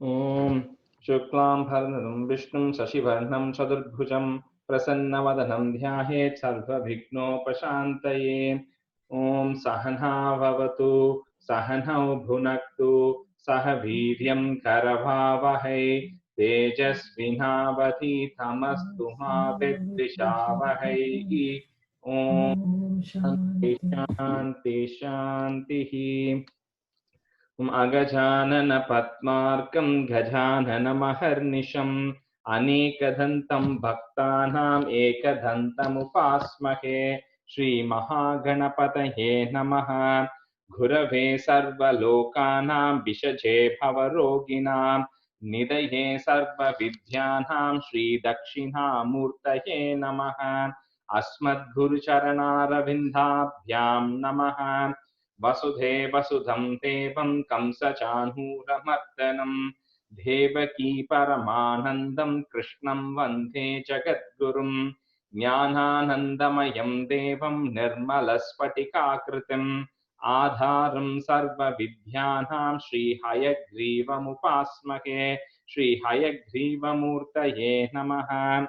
ॐ शुक्लांभरधरं विष्णुं शशिवर्णं चतुर्भुजं प्रसन्नवदनं ध्यायेत् सर्वविघ्नोपशान्तये। ॐ सहना भवतु सहनौ भुनक्तु सह वीर्यं करवावहै तेजस्विनावधीतमस्तु मा विद्विषावहै। ॐ ॐ शान्ति शान्ति शान्ति शान्तिः। अगजानन पद्मार्कं गजाननमहर्निशम् अनेकदन्तं भक्तानाम् एकदन्तमुपास्महे। श्रीमहागणपतये नमः। गुरवे सर्वलोकानां विषजे भवरोगिणां निधये सर्वविद्यानां श्रीदक्षिणामूर्तये नमः। अस्मद्गुरुचरणारविन्दाभ्यां नमः। वसुधैवसुधं देवं कंसचाणूरमर्दनं देवकी परमानन्दं कृष्णं वन्दे जगद्गुरुं। ज्ञानानन्दमयं देवं निर्मलस्फटिकाकृतिम् आधारं सर्वविद्यानां श्रीहयग्रीवमुपास्महे। श्रीहयग्रीवमूर्तये नमः।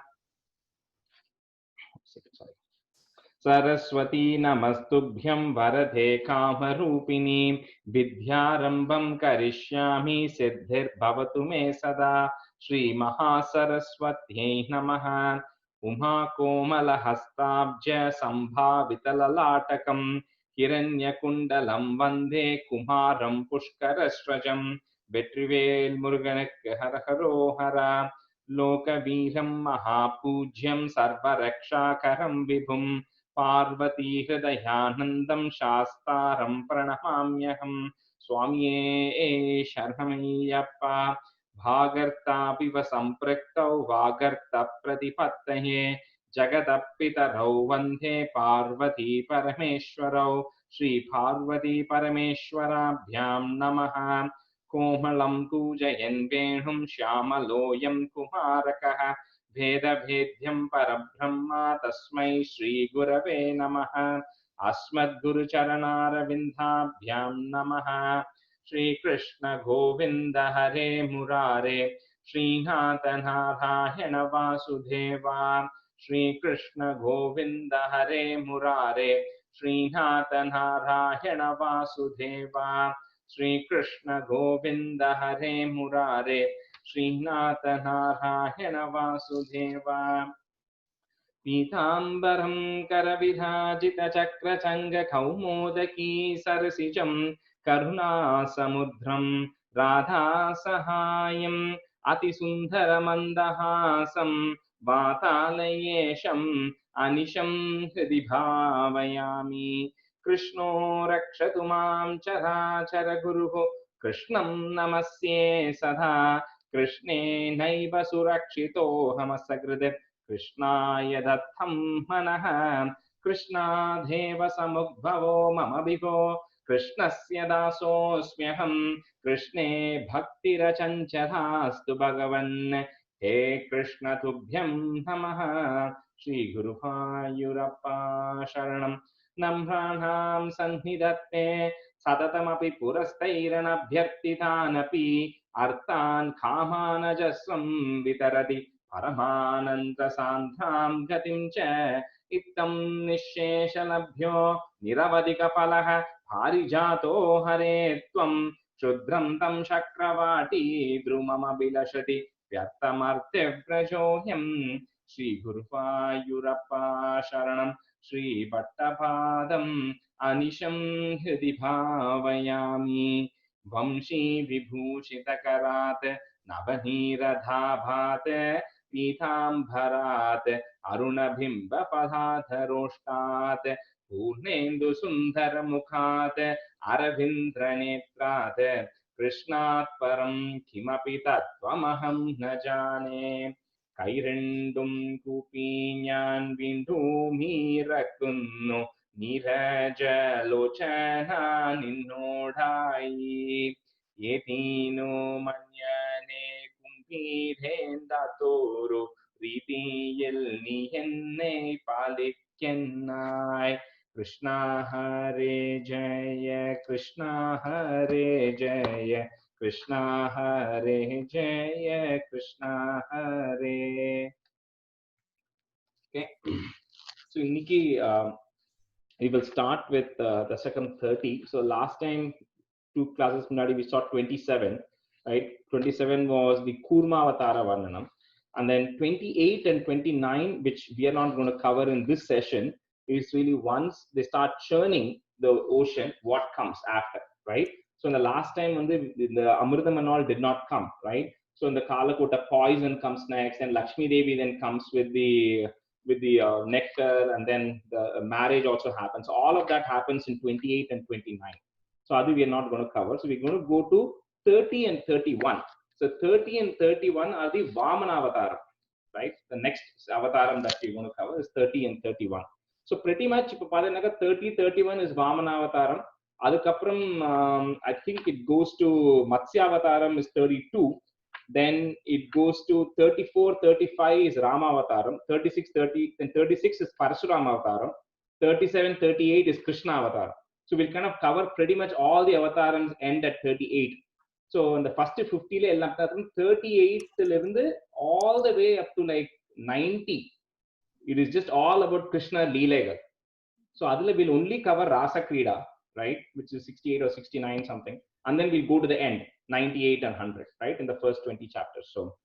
सरस्वती नमस्तुभ्यं वरदे कामरूपिणी विद्यारंभं करिष्यामि सिद्धिर्भवतु मे सदा। श्रीमहासरस्वत्यै नमः। उमाकोमलहस्ताब्ज सम्भावितललाटकं हिरण्यकुण्डलं वन्दे कुमारं पुष्करस्वजं। வெற்றிவேல் முருகனுக்கு ஹர ஹரோஹரா. लोकवीरं महापूज्यं सर्वरक्षाकरं विभुं पार्वती हृदयानन्दं शास्तारं प्रणमाम्यहं। स्वामिये शरणमय्यप्पा। भागर्तापिव सम्पृक्तौ वागर्तप्रतिपत्तये जगदप्पितरौ वन्दे पार्वती परमेश्वरौ। श्रीपार्वती परमेश्वराभ्यां नमः। कोमलं कूजयन् वेणुं श्यामलोऽयं कुमारकः भेदभेद्यं परब्रह्म तस्मै श्रीगुरवे नमः। अस्मद्गुरुचरणारविन्दाभ्यां नमः। श्रीकृष्ण गोविन्द हरे मुरारे श्रीनाथ नारायण वासुदेवा। श्रीकृष्ण गोविन्द हरे मुरारे श्रीनाथ नारायण वासुदेवा। श्रीकृष्ण गोविन्द हरे मुरारे श्रीनाथ नारायण वासुदेवा। पीताम्बरं करविराजितचक्रचङ्गकौमोदकी सरसिजं करुणासमुद्रं राधासहायम् अतिसुन्दरमन्दहासं वातालयेशम् अनिशं हृदि भावयामि। कृष्णो रक्षतु मां चराचरगुरुः कृष्णं नमस्ये सदा। कृष्णेनैव सुरक्षितोऽहमसकृत् कृष्णाय दत्तं मनः। कृष्णादेव समुद्भवो मम विभो कृष्णस्य दासोऽस्म्यहं। कृष्णे भक्तिरचञ्चलास्तु भगवन्। हे कृष्ण तुभ्यं नमः। श्रीगुरुवायूरप्पा शरणं। नम्राणां सन्निधत्ते सततमपि पुरस्तैरनभ्यर्थितानपि अर्थान् कामानजस्रं वितरति परमानन्दसान्द्रां गतिं च। इत्थं निःशेषलभ्यो निरवधिकफलः पारिजातो हरे त्वं। क्षुद्रं तं शक्रवाटी द्रुममभिलषति व्यर्थमर्त्यव्रजोऽयम्। श्रीगुरुवायूरप्पा शरणं। श्रीभट्टपादम् अनिशं हृदि भावयामि। वंशी विभूषितकरात् नवनीरधाभात् पीताम्बरात् अरुणबिम्बफलाधरोष्टात् पूर्णेन्दुसुन्दरमुखात् अरविन्द्रनेत्रात् कृष्णात् परं किमपि तत्त्वमहं न जाने। കൈരണ്ടും കൂപ്പി ഞാൻ വീണ്ടുമീറക്കുന്നു നീരജലോചന നിന്നോടായി. ഏതീനു മഞ്ഞനെ കുംഭീരേന്ദാത്തോരു രീതിയിൽ നീ എന്നെ പാലിക്കുന്നായി. കൃഷ്ണ ഹരേ ജയ കൃഷ്ണ ഹരേ Jaya Krishna Hare Jaya Krishna Hare. Okay. So Nikki, we will start with the second 30. So last time, 2 classes munadi, we saw 27, right? 27 was the Kurma Avatara Varnanam. And then 28 and 29, which we are not going to cover in this session, is really once they start churning the ocean, what comes after, right? So in the last time, when the Amritam and all did not come, right? So in the Kalakota, poison comes next, and Lakshmi Devi then comes with the nectar, and then the marriage also happens. All of that happens in 28 and 29. So Adi, we are not going to cover. So we're going to go to 30 and 31. So 30 and 31 are the Vamana Avataram, right? The next Avataram that we're going to cover is 30 and 31. So pretty much, 30, 31 is Vamana Avataram. Adukapram, I think it goes to Matsya Avataram is 32. Then it goes to 34, 35 is Rama Avataram. 36, 30, then 36 is Parashurama Avataram. 37, 38 is Krishna Avataram. So we'll kind of cover pretty much all the avatars end at 38. So in the first 50, 38 all the way up to like 90. It is just all about Krishna Leela. So Adila will only cover Rasa Krida, right? Which is 68 or 69 something. And then we'll go to the end, 98 and 100, right? In the first 20 chapters. So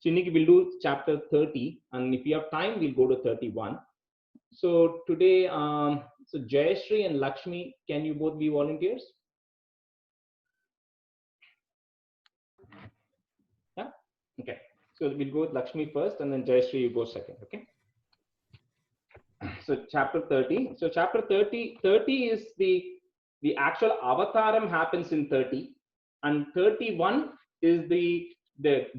Chiniki will do chapter 30. And if we have time, we'll go to 31. So today, so Jayashree and Lakshmi, can you both be volunteers? Yeah? Okay. So we'll go with Lakshmi first, and then Jayashree, you go second. Okay. So chapter 30. So chapter 30 is the actual avataram happens in 30, and 31 is the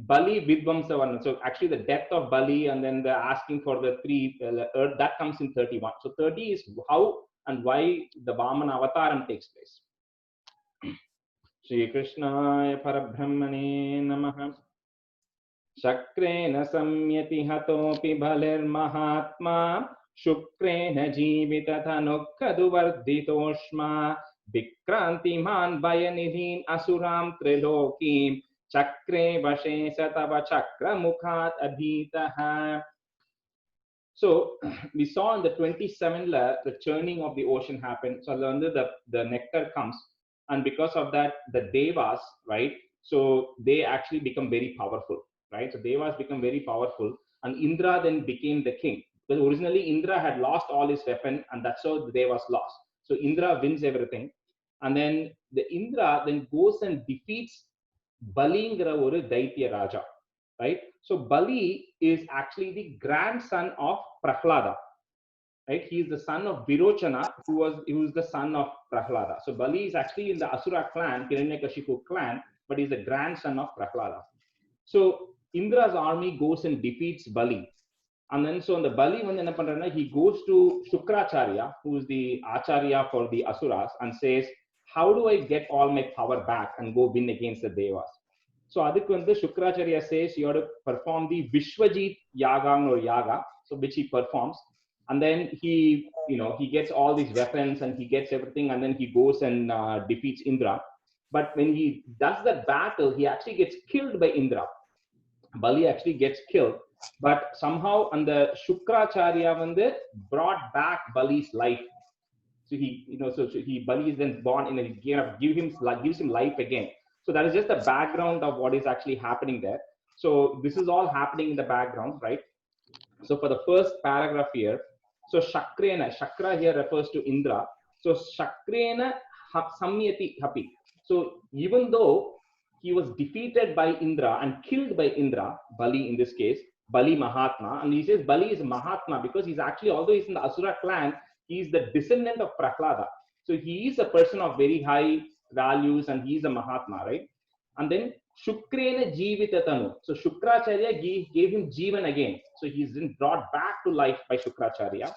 Bali Vidvamsavarna. So actually the death of Bali, and then the asking for the three earth, that comes in 31. So 30 is how and why the Vamana Avataram takes place. Shri Krishna Parabrahmane Namaha. Shakrena samyati hatopi bhaler mahatma Shukrena jivitatanukaduvarditoshma Vikrantiman Vayanidhin Asuram Trilokim Chakre Vashe Satava Chakra Mukhat Adhitaha. So we saw in the 27 the churning of the ocean happened. So the nectar comes, and because of that, the devas, right? So they actually become very powerful, right? So devas become very powerful, and Indra then became the king. Because originally Indra had lost all his weapon, and that's how the devas lost. So Indra wins everything, and then the Indra then goes and defeats Balingra oru Daitya Raja, right? So Bali is actually the grandson of Prahlada, right? He is the son of Virochana, who was the son of Prahlada. So Bali is actually in the Asura clan, Hiranyakashipu clan, but he's the grandson of Prahlada. So Indra's army goes and defeats Bali. And then so on the Bali, when he goes to Shukracharya, who is the Acharya for the Asuras, and says, how do I get all my power back and go win against the Devas? So Adikvanda Shukracharya says you have to perform the Vishwajit Yaga, so which he performs. And then he gets all these weapons and he gets everything, and then he goes and defeats Indra. But when he does that battle, he actually gets killed by Indra. Bali actually gets killed, but somehow and the Shukracharya brought back Bali's life. So Bali is then born in a gives him life again. So that is just the background of what is actually happening there. So this is all happening in the background, right? So for the first paragraph here, so Shakra here refers to Indra. So Shakrena Samyati Hapi. So even though he was defeated by Indra and killed by Indra, Bali in this case, Bali Mahatma, and he says Bali is Mahatma because he's actually, although he's in the Asura clan, he is the descendant of Prahlada. So he is a person of very high values and he is a Mahatma, right? And then Shukrena Jivitatanu. So Shukracharya gave him Jivan again. So he's been brought back to life by Shukracharya,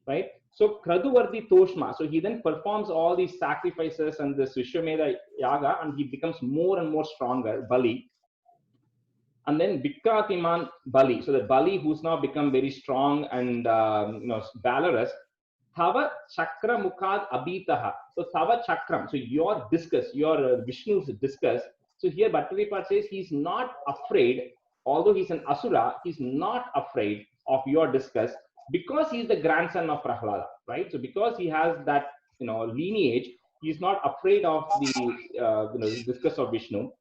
right? So Kraduvardi Toshma. So he then performs all these sacrifices and this Vishwamedha Yaga, and he becomes more and more stronger, Bali. And then Vikratiman Bali. So the Bali, who's now become very strong and valorous, Tava chakra mukhad abhitaha. So tava chakram. So your discus, your Vishnu's discus. So here Bhattacharya says he's not afraid, although he's an asura, he's not afraid of your discus because he's the grandson of Prahlada, right? So because he has that lineage, he's not afraid of the discus of Vishnu.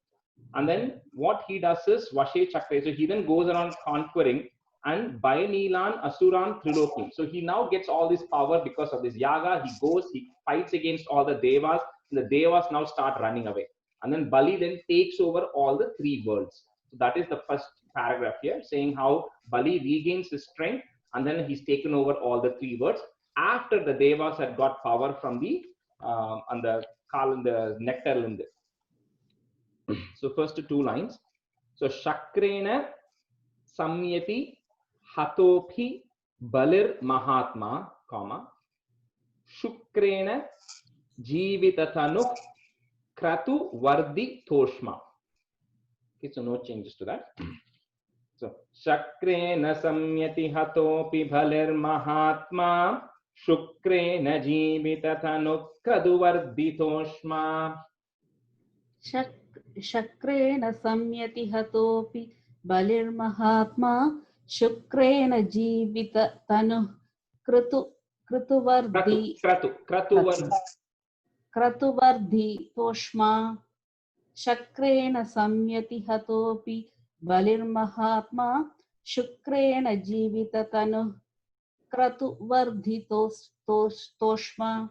And then what he does is Vashe Chakra. So he then goes around conquering and Bayanilan Asuran Triloki. So he now gets all this power because of this yaga. He goes, he fights against all the devas, and the devas now start running away. And then Bali then takes over all the three worlds. So that is the first paragraph here, saying how Bali regains his strength and then he's taken over all the three worlds after the devas had got power from the and the nectar. So first two lines. So Shakrena Samyati Hatophi Balir Mahatma, comma, Shukrena Jivitatanuk Kratu Vardi Toshma. Okay, so no changes to that. So Shakrena Samyati Hatopi Balir Mahatma Shukrena Jivitatanuk Kratu Vardi Toshma. Shakrena samyati hatopi balirmahatma Shukrena jivita tanu kratuvardi toshma. Shakrena samyati hatopi balirmahatma Shukrena jivita tanu kratuvardi toshma.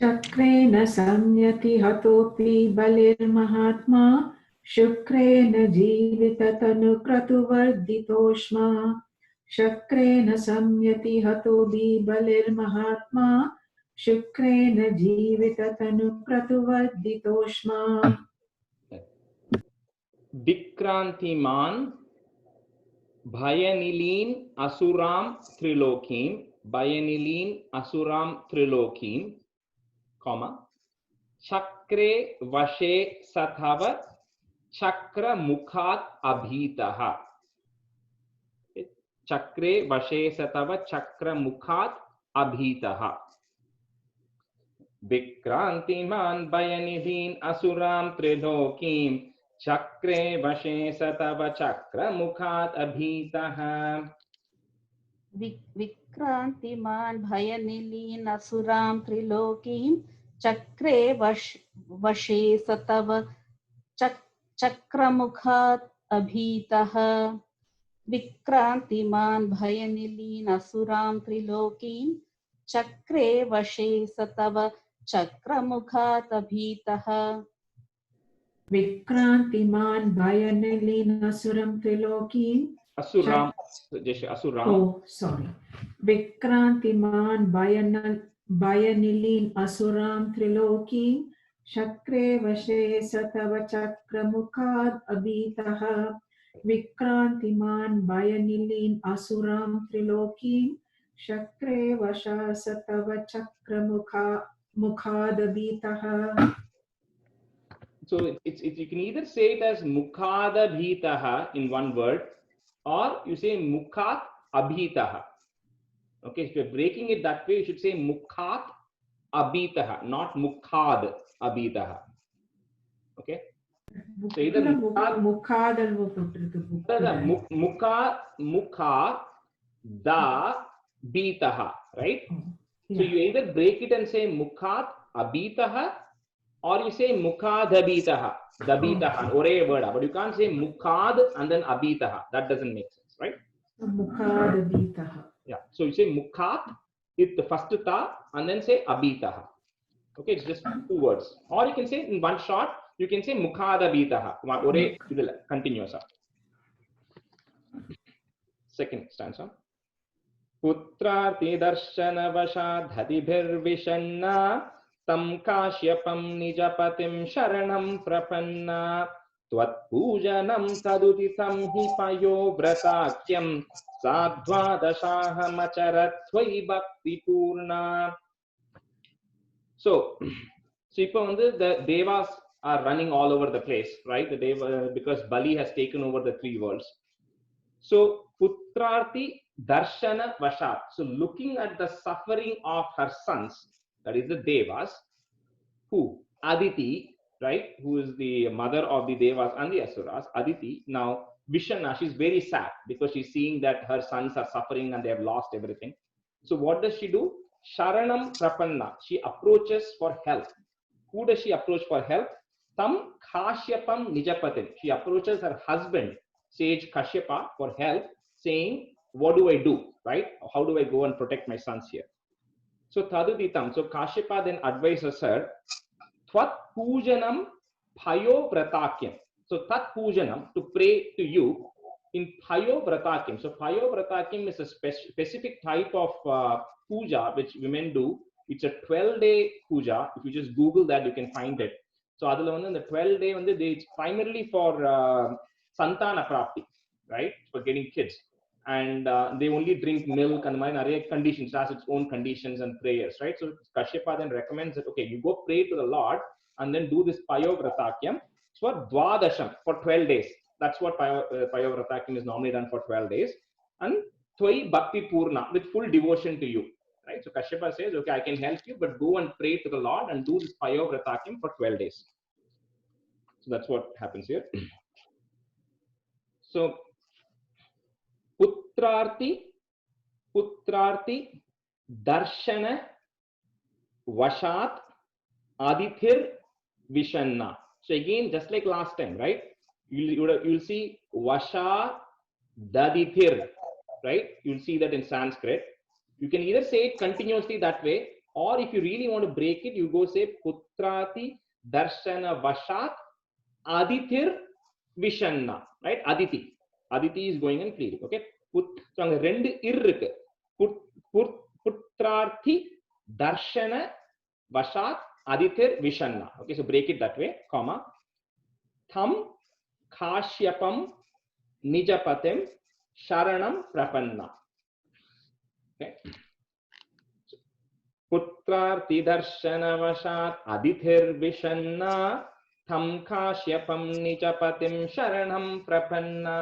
Shakrena samyati hatopi balirmahatma Shukrena jivitatanu kratuvarditoshma. Shakrena samyati hatopi balirmahatma Shukrena jivitatanu kratuvarditoshma. Vikrantiman Bhayanilin Asuram Trilokim, Bhayanilin Asuram Trilokim, comma, Chakre Vashe Sathava Chakra Mukhat Abhitaha. Chakre Vashe Sathava Chakra Mukhat Abhitaha. Vikrantiman Bhayanidhin Asuram Trilokim, Chakre Vashe Satava Chakra Mukhat Abhitaha. Vikrantiman Bhayanilin Asuram Trilokim, Chakre Vashe Satava Chakra Mukhat Abhitaha. Vikrantiman Bhayanilin Asuram Trilokim, Chakre Vashe Satava Chakra Mukhat Abhitaha. Vikrantiman Bhayanilin Asuram Trilokim. Asuram. Oh, sorry. Vikrantiman Bhayanilin Asuram Trilokim. Chakre Vashe Satava Chakra Mukhad Abhitaha. Vikrantiman Bhayanilin Asuram Trilokim. Chakre Vasha Satava Chakra Mukhad Abhitaha. So you can either say it as Mukhada Bhitaha in one word, or you say Mukhat Abhitaha. Okay, if you're breaking it that way, you should say Mukhat Abhitaha, not Mukhad Abhitaha. Okay, so either Mukha Da Bhitaha, right? Yeah. So you either break it and say Mukhat Abhitaha, or you say Mukhad Abhitaha, Dabhitaha, or a word, but you can't say Mukhad and then Abhitaha. That doesn't make sense, right? Mukhad Abhitaha. Yeah. So you say Mukhat, it's the first ta, and then say Abhitaha. Okay, it's just two words. Or you can say in one shot, you can say Mukhad Abhitaha, or a continuous. Second stanza. Putrarti darshana vashadhadibhir vishanna tam kashyapam nijapatim sharanam prapanna tvat pujanam taduditam hi payo vratakyam sadhvadashaham acharat tvai bhakti purna. So the devas are running all over the place, right? The because Bali has taken over the three worlds. So Putrarti darshana vashat. So looking at the suffering of her sons, that is the Devas, who? Aditi, right? Who is the mother of the Devas and the Asuras. Aditi, now Vishana, she's very sad because she's seeing that her sons are suffering and they have lost everything. So what does she do? Sharanam Prapanna. She approaches for help. Who does she approach for help? Tam Kashyapam Nijapatin. She approaches her husband, sage Kashyapa, for help, saying, what do I do? Right? How do I go and protect my sons here? So Taduditam. So Kashyapa then advises her, Tvat Pujanam Payo Vratakyam. So Tat Pujanam, to pray to you in Payo Vratakyam. So Payo Vratakyam is a specific type of puja which women do. It's a 12-day puja. If you just Google that, you can find it. So adula vandu the 12-day vandu it's primarily for santana prapti, right? For getting kids. And they only drink milk and many conditions, has its own conditions and prayers, right? So Kashyapa then recommends that, okay, you go pray to the Lord and then do this Payo Vratakyam for Dwadasham, for 12 days. That's what Payo Vratakyam is normally done for 12 days. And Tvai Bhakti Purna, with full devotion to you, right? So Kashyapa says, okay, I can help you, but go and pray to the Lord and do this Payo Vratakyam for 12 days. So that's what happens here. So Putrarti Darshana Vashat Adithir Vishanna. So again, just like last time, right? You'll see Vasha Dadithir, right? You'll see that in Sanskrit. You can either say it continuously that way, or if you really want to break it, you go say Putrati Darshana Vashat Adithir Vishanna, right? Aditi. Aditi is going and pleading, okay? So அங்க ரெண்டு இருக்கு. Putrarthi Darshana Vashat Adithir Vishanna. Okay, so break it that way, comma. Tham Kashyapam Nijapatim Sharanam Prapanna. Okay. Putrarthi Darshana Vashat Adithir Vishanna Tham Kashyapam Nijapatim Sharanam Prapanna.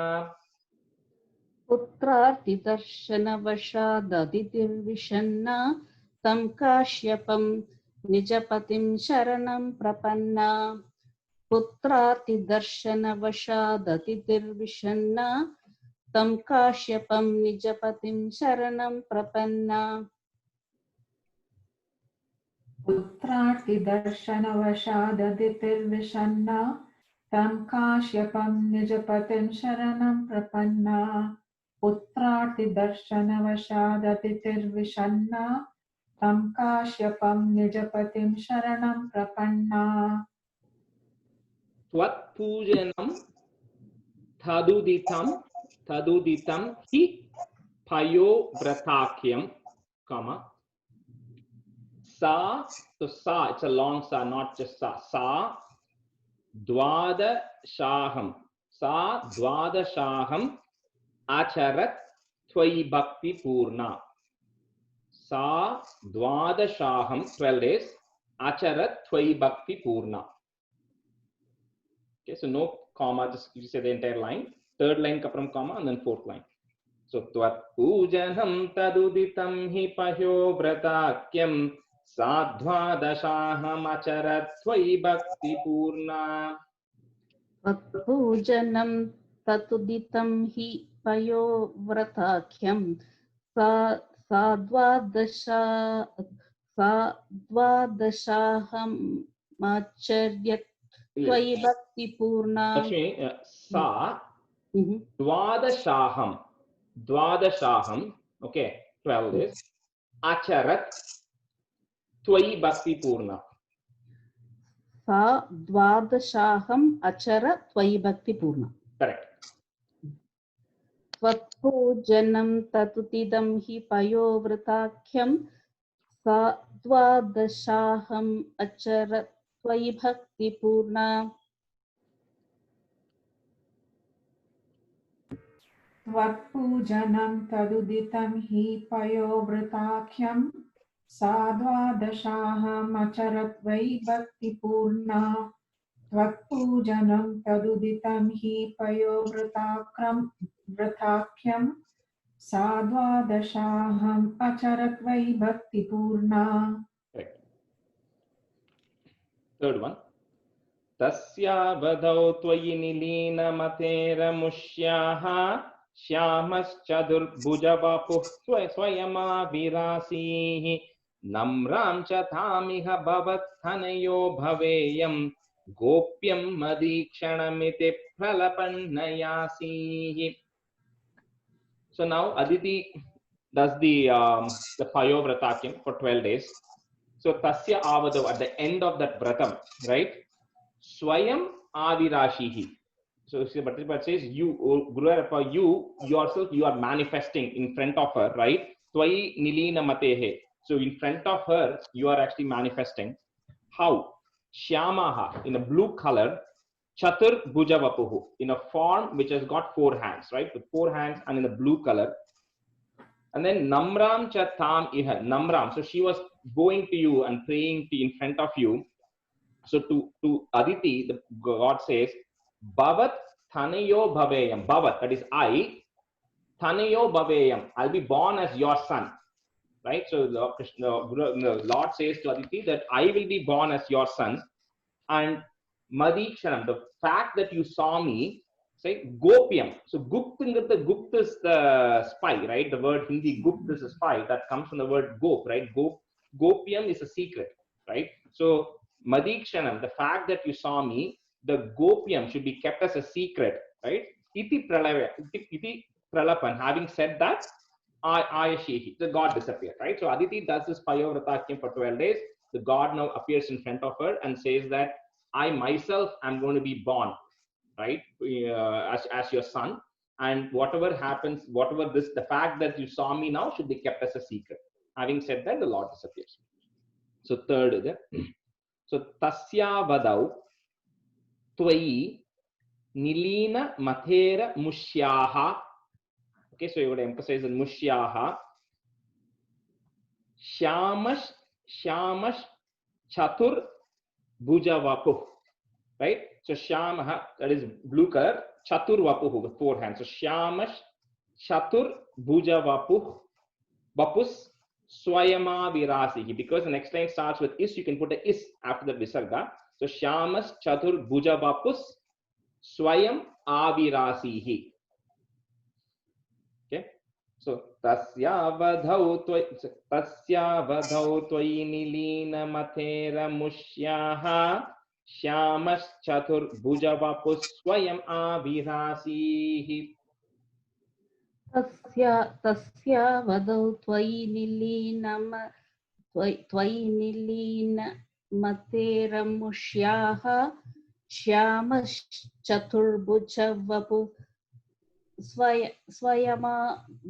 पुत्रार्तिदर्शनवशाददितिर्विषन्ना तं काश्यपं निजपतिं शरणं प्रपन्ना पुत्रार्तिदर्शनवशाददितिर्विषन्ना तं काश्यपं निजपतिं शरणं प्रपन्ना पुत्रार्तिदर्शनवशाददितिर्विषन्ना तं काश्यपं निजपतिं शरणं प्रपन्ना पुत्रार्तिदर्शनवशाददितिर्विषन्ना तं काश्यपं निजपतिं शरणं प्रपन्ना Tvat Pujanam Taduditam Hi Payo Vratakyam, comma. Sa, so sa, it's a long sa, not just sa. Sa Dwada Shaham. Sa Dwada Shaham Acharat Tvai Bhakti Purna. Sa Dwada Shaham, 12 days. Acharat Tvai Bhakti Purna. Okay, so no comma, just you say the entire line. Third line kapram comma and then fourth line. So Tvat Pujanam Taduditam Hi Payo Vratakyam Sadhvadashaham Acharat Tvai Bhakti Purna. तत्पूजनं ततुदितं हि पयोव्रताख्यं साद्वादशाहमाचर्यत् त्वयि भक्तिपूर्णा Lakshmi, sa Dwadashaham, okay, 12 days. Acharat Tvai Bhakti Purna. सा द्वादशाहम् अचर त्वयि भक्तिपूर्णा. Correct. त्वत्पूजनं ततुदितं हि पयोव्रताख्यं सा द्वादशाहम् अचर त्वयि भक्तिपूर्णा. त्वत्पूजनं तदुदितं हि पयोव्रताख्यं सा द्वादशाहमचरत् वै भक्तिपूर्णा त्वत्पूजनं तदुदितं हि पयोव्रताख्यं सा द्वादशाहम् अचरत्वयि भक्तिपूर्णा. Correct. Third one. तस्यावधौ त्वयि निलीनमतेरमुष्याः श्यामश्चतुर्भुजवपुः स्वयमाविरासीः नम्रां च तामिह भवत्तनयो भवेयं गोप्यं मदीक्षणमिति प्रलपन्नयासीः. So now Aditi does the Payovratakyam for 12 days. So tasya avadau, at the end of that vratam, right? Swayam avirashihi. So Bhattacharya says, you, Guru Arapa, you yourself, you are manifesting in front of her, right? Twayi nilina matehe. So in front of her, you are actually manifesting. How? Shyamaha, in a blue color, Chatur Bhujavapuhu, in a form which has got 4 hands, right? With 4 hands and in a blue color. And then Namram Chatam Iha, Namram. So she was going to you and praying to in front of you. So to Aditi, the God says, Bhavat Thanayo Bhaveyam. Bhavat, that is I, Thanayo Bhaveyam. I'll be born as your son. Right? So the Lord says to Aditi that I will be born as your son. And Madikshanam, the fact that you saw me, say Gopyam. So Gupt is the spy, right? The word Hindi Gupt is a spy. That comes from the word Gop, right? Gopyam is a secret, right? So Madikshanam, the fact that you saw me, the Gopyam should be kept as a secret, right? Iti Pralapan. Having said that, Ayashihi, the god disappeared, right? So Aditi does this Payovratakyam for 12 days. The god now appears in front of her and says that I myself am going to be born, right, as your son, and whatever happens, the fact that you saw me now should be kept as a secret. Having said that, the Lord disappears. So third is it. So tasya vadau twayi nilina mathera mushyaha. Okay, so you would emphasize the mushyaha. Shamash chatur bhujavapuh. Right? So Shamaha, that is blue color, Chatur Vapuhu with 4 hands. So Shamash Chatur Bhuja Vapus Swayama Virasihi. Because the next line starts with is, you can put a is after the Visarga. So Shamash Chatur Bhuja Vapus Swayam Avirasihi. Okay. So Tasya Vadhau Twayi Nilina Matera Mushyaha Shyamas Chatur Bhujavapus Swayam Avirasihi. Tasya vadau twayi nilina materamushyaha Shyamas Chaturbhujavapu Swayama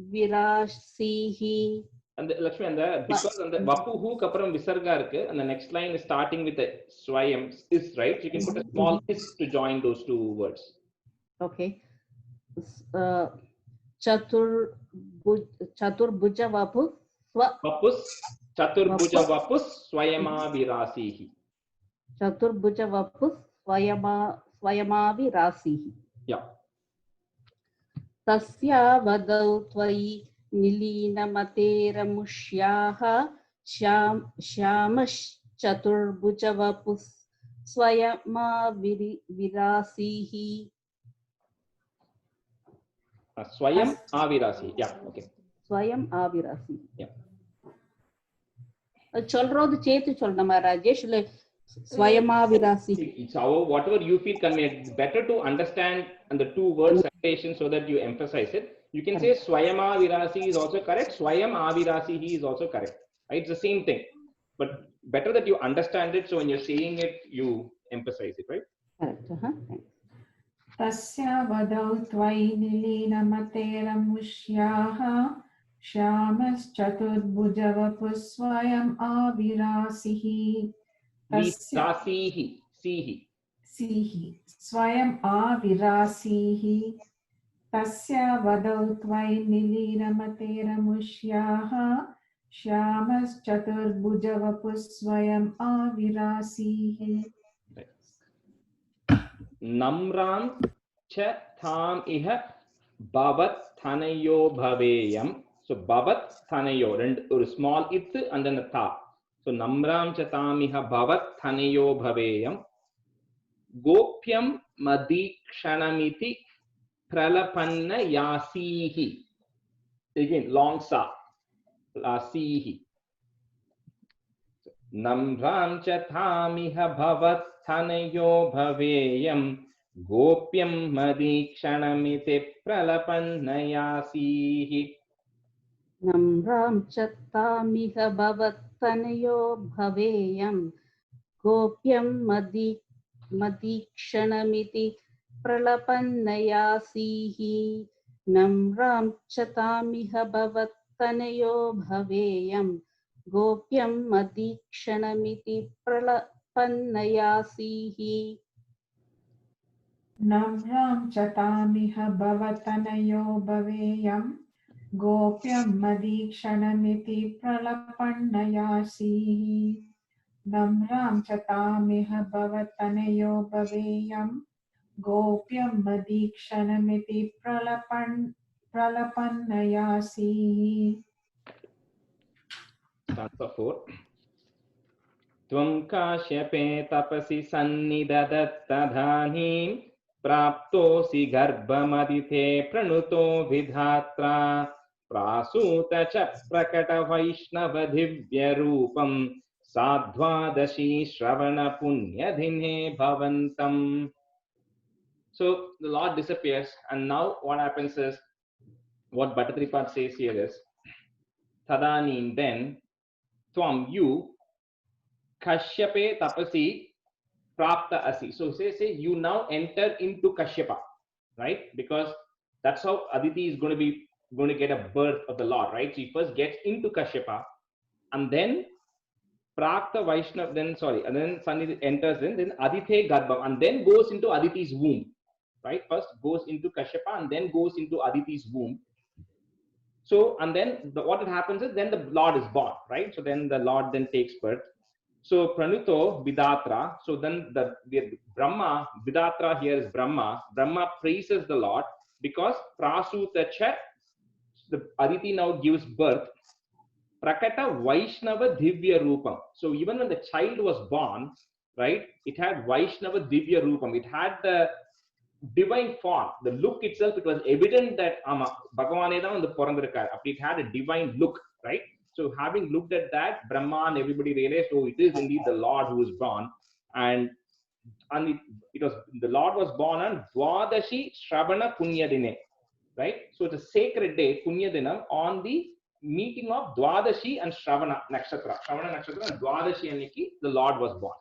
Virasihi. And the, Lakshmi, and the, because on the Vapuhu Kaparam Visarga irukku, and the next line is starting with a Swayam is, right? So you can put a small is to join those 2 words. Okay. Chaturbhuja Vapu Vapus Chaturbhuja Vapus Swayama Virasihi. Chaturbhuja Vapu Swayama Virasihi. Yeah. Tasya vadau twayi nilina matera mushyaha Shamash Chaturbhuja Vapu Swayama Virasihi. Swayam Avirasi. Yeah, okay. Swayam Avirasi. Yeah. Cholrod Chetu Cholnama Rajesh Swayam Avirasi. So whatever you feel convenient, better to understand and the 2 words citation so that you emphasize it. You can say Swayama Virasi is also correct. Swayam Avirasi is also correct. Right? It's the same thing. But better that you understand it, so when you're saying it, you emphasize it, right? Correct. Tasya vadau twayi nilina materamushyaha Shyamas Chaturbhujavapus Swayam Avirasihi. Sihi. Swayam Avirasihi. Tasya vadau twayi nilina materamushyaha Shyamas Chaturbhujavapus Swayam Avirasihi. Namram cha tham iha Bhavat thanayo bhaveyam. So bhavat thanayo, or small it and then a tha. So namram chatamiha bhavat thanayo bhaveyam. Gopyam madikshanamiti pralapanna yasihi. Again, long sa. Lasihi. Namram chathamiha bhavat thanayo bhaveyam. Gopyam madikshanamiti pralapannayasihi. Namram chattamiha bhavatanayo bhaveyam gopyam madikshanamiti pralapannayasihi. Namram chattamiha bhavatanayo bhaveyam gopyam madikshanamiti pralapannayasihi. Namram chatamiha bhavatanayo bhaveyam gopyam madikshanamiti pralapannayasihi. Namram chatamiha bhavatanayo bhaveyam gopyam madikshanamiti pralapannayasihi. Stanza 4. Tvam kasyape tapasi sannidadattadhanim praptosi garbhamadite pranuto vidhatra prasuta cha prakata vaishnava divya rupam sadhvadashi shravana punyadhine bhavantam. So the Lord disappears, and now what happens is, what Bhattatripad says here is, Tadanim, then, Tvam, you, Kashyape tapasi prapta asi. So say you now enter into Kashyapa, right? Because that's how Aditi is going to get a birth of the Lord, right? So he first gets into Kashyapa, and then Prakta Vaishnav, and then Sunny enters in, then Adithe Garbham, and then goes into Aditi's womb, right? First goes into Kashyapa and then goes into Aditi's womb. So, and then what happens is, then the Lord is born, right? So then the Lord then takes birth. So Pranuto Vidatra. So then the Brahma, Vidatra here is Brahma. Brahma praises the Lord because Prasutacha, the Aditi now gives birth. Prakata Vaishnava Divya Rupam. So even when the child was born, right, it had Vaishnava Divya Rupam. It had the divine form. The look itself, it was evident that Bhagavane da vandu porandirukar. It had a divine look, right? So having looked at that, Brahma and everybody realized, oh, it is indeed the Lord who is born. And it was, the Lord was born on Dwadashi Shravana Punyadine, right? So it's a sacred day, Punyadinam, on the meeting of Dwadashi and Shravana Nakshatra. Shravana Nakshatra and Dwadashi Aniki, the Lord was born,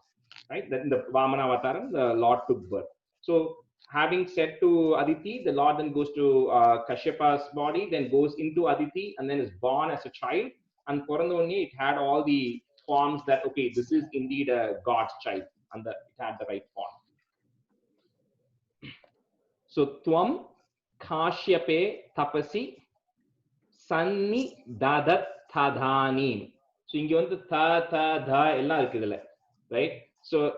right? That in the Vamana Avataram, the Lord took birth. So having said to Aditi, the Lord then goes to Kashyapa's body, then goes into Aditi, and then is born as a child. And Porandoni, it had all the forms that, okay, this is indeed a God's child, and it had the right form. So, Tvam Kashyape Tapasi Sanni Dadat Thadhanim. So, inge vandu tha, dha, ella irukudilla, right? So,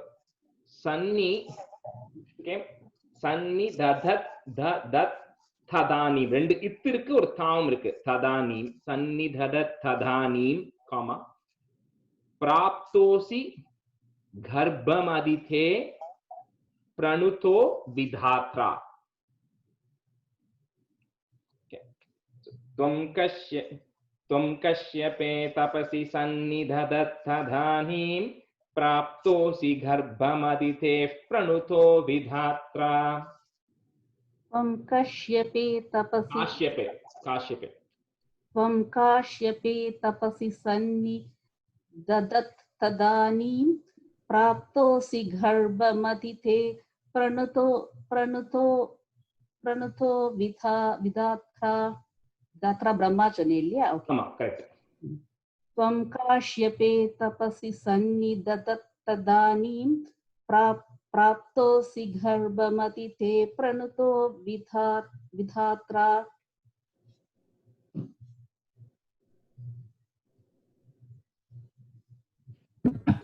Sanni, okay, Sanni Dadat, dat, Thadani. ரெண்டு இத்து இருக்கு, ஒரு தாம் இருக்கு. Thadani, Sanni Dadat Thadhanim, comma, Praptosi Garbhamadithe Pranuto Vidhatra. Okay. So, Tvam Kashyape tapasi Sannidadat Thadhanim Praptosi Garbhamadithe Pranuto Vidhatra. Tvam Kashyape tapasi Kashyape. Tvam Kashyape tapasi Sannidadat Thadhanim Praptosi Garbhamadithe Pranuto Vidhatra. Datra Brahmachari இல்லையா? correct. Tvam Kashyape tapasi Sannidadat Thadhanim Praptosi Garbhamadithe Pranuto Vidhatra.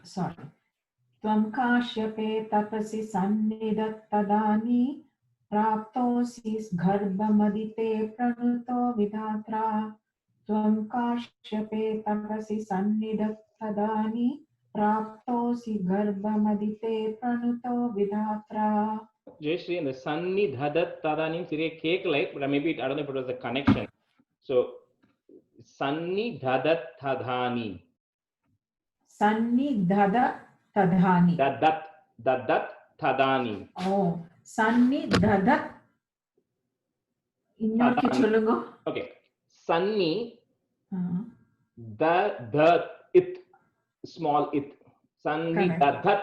Sorry. Tvam Kashyape tapasi Sannidattadani प्राप्तोऽसि गर्भमदिते प्रणुतो विधात्रा त्वं काश्यपे तपसि सन्निधत्तदानि प्राप्तोऽसि गर्भमदिते प्रणुतो विधात्रा. Jayashree, and the Sanni Dhadat Tadanim Siriya cake like, but maybe I don't know if it was a connection. So Sanni Dhadat Tadhani. Sannidhada tadhani. Dadat Tadani. Oh, Sannidhada. இன்னொருக்கி சொல்லுங்க. Okay. Sanni, the it, small it. Sanni Dhadat.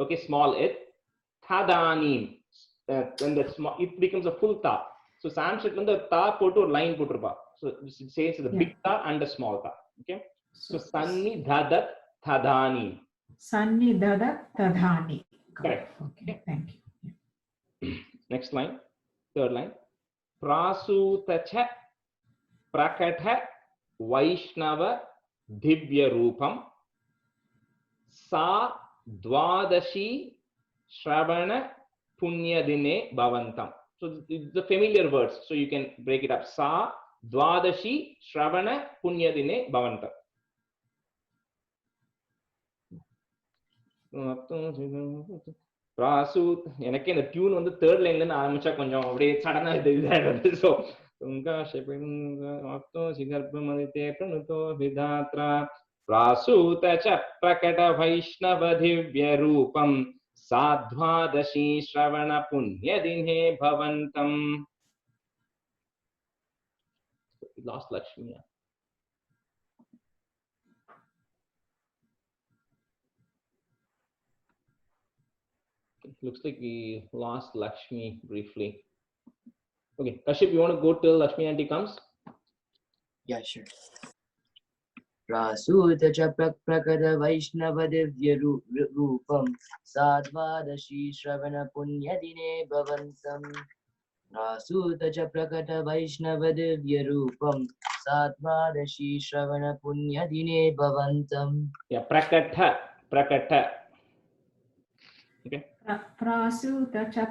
Okay, small it. Tadani. Then the small it becomes a full ta. So Sanskrit when the ta put or line put. So it says the big ta and the small ta. Okay. So Sanni Dhadat Tadani. Sanni Dhadat Tadhani. Correct. Okay, thank you. Next line. Third line. Prasutacha Prakatha Vaishnava Divya Rupam Sa Dwadashi Shravana Punyadine Bhavantam. So the familiar words. So you can break it up. Sa Dwadashi Shravana Punyadine Bhavantam. Prasut, எனக்கு இந்த tune வந்து third லைன்ல இருந்து ஆரம்பிச்சா கொஞ்சம் அப்படியே சடனா இது சோ துங்கா ஷபேந்தோ சிகர்பமதிதே பிரணுதோ விதாத்ரா प्रासूत च प्रकट वैष्णव दिव्य रूपम साध्वादशी श्रवण पुण्य दिने भवन्तम. Lost Lakshmi. Looks like we lost Lakshmi briefly. Okay, Kashyap, you want to go till Lakshmi auntie comes? Yeah, sure. Prasut cha prakata Vaishnava divya rupam Sadvadashi Shravana Punya Dine Bhavantam. Prasut cha prakata Vaishnava divya rupam Sadvadashi Shravana Punya Dine Bhavantam. Yeah, prakata. Okay. Prasuta cha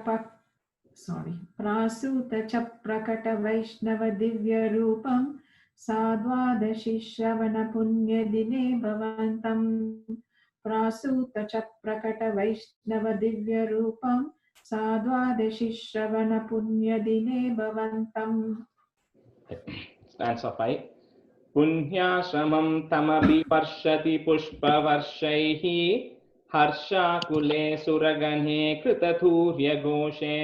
prakata Vaishnava divya rupam Sadvadashi Shravana Punya Dine Bhavantam. Prasuta cha prakata Vaishnava divya rupam Sadvadashi Shravana Punya Dine Bhavantam. Stanza 5. Punyashramam tamabi parshati pushpavarshaihi harshakule suragane kritathurya goshe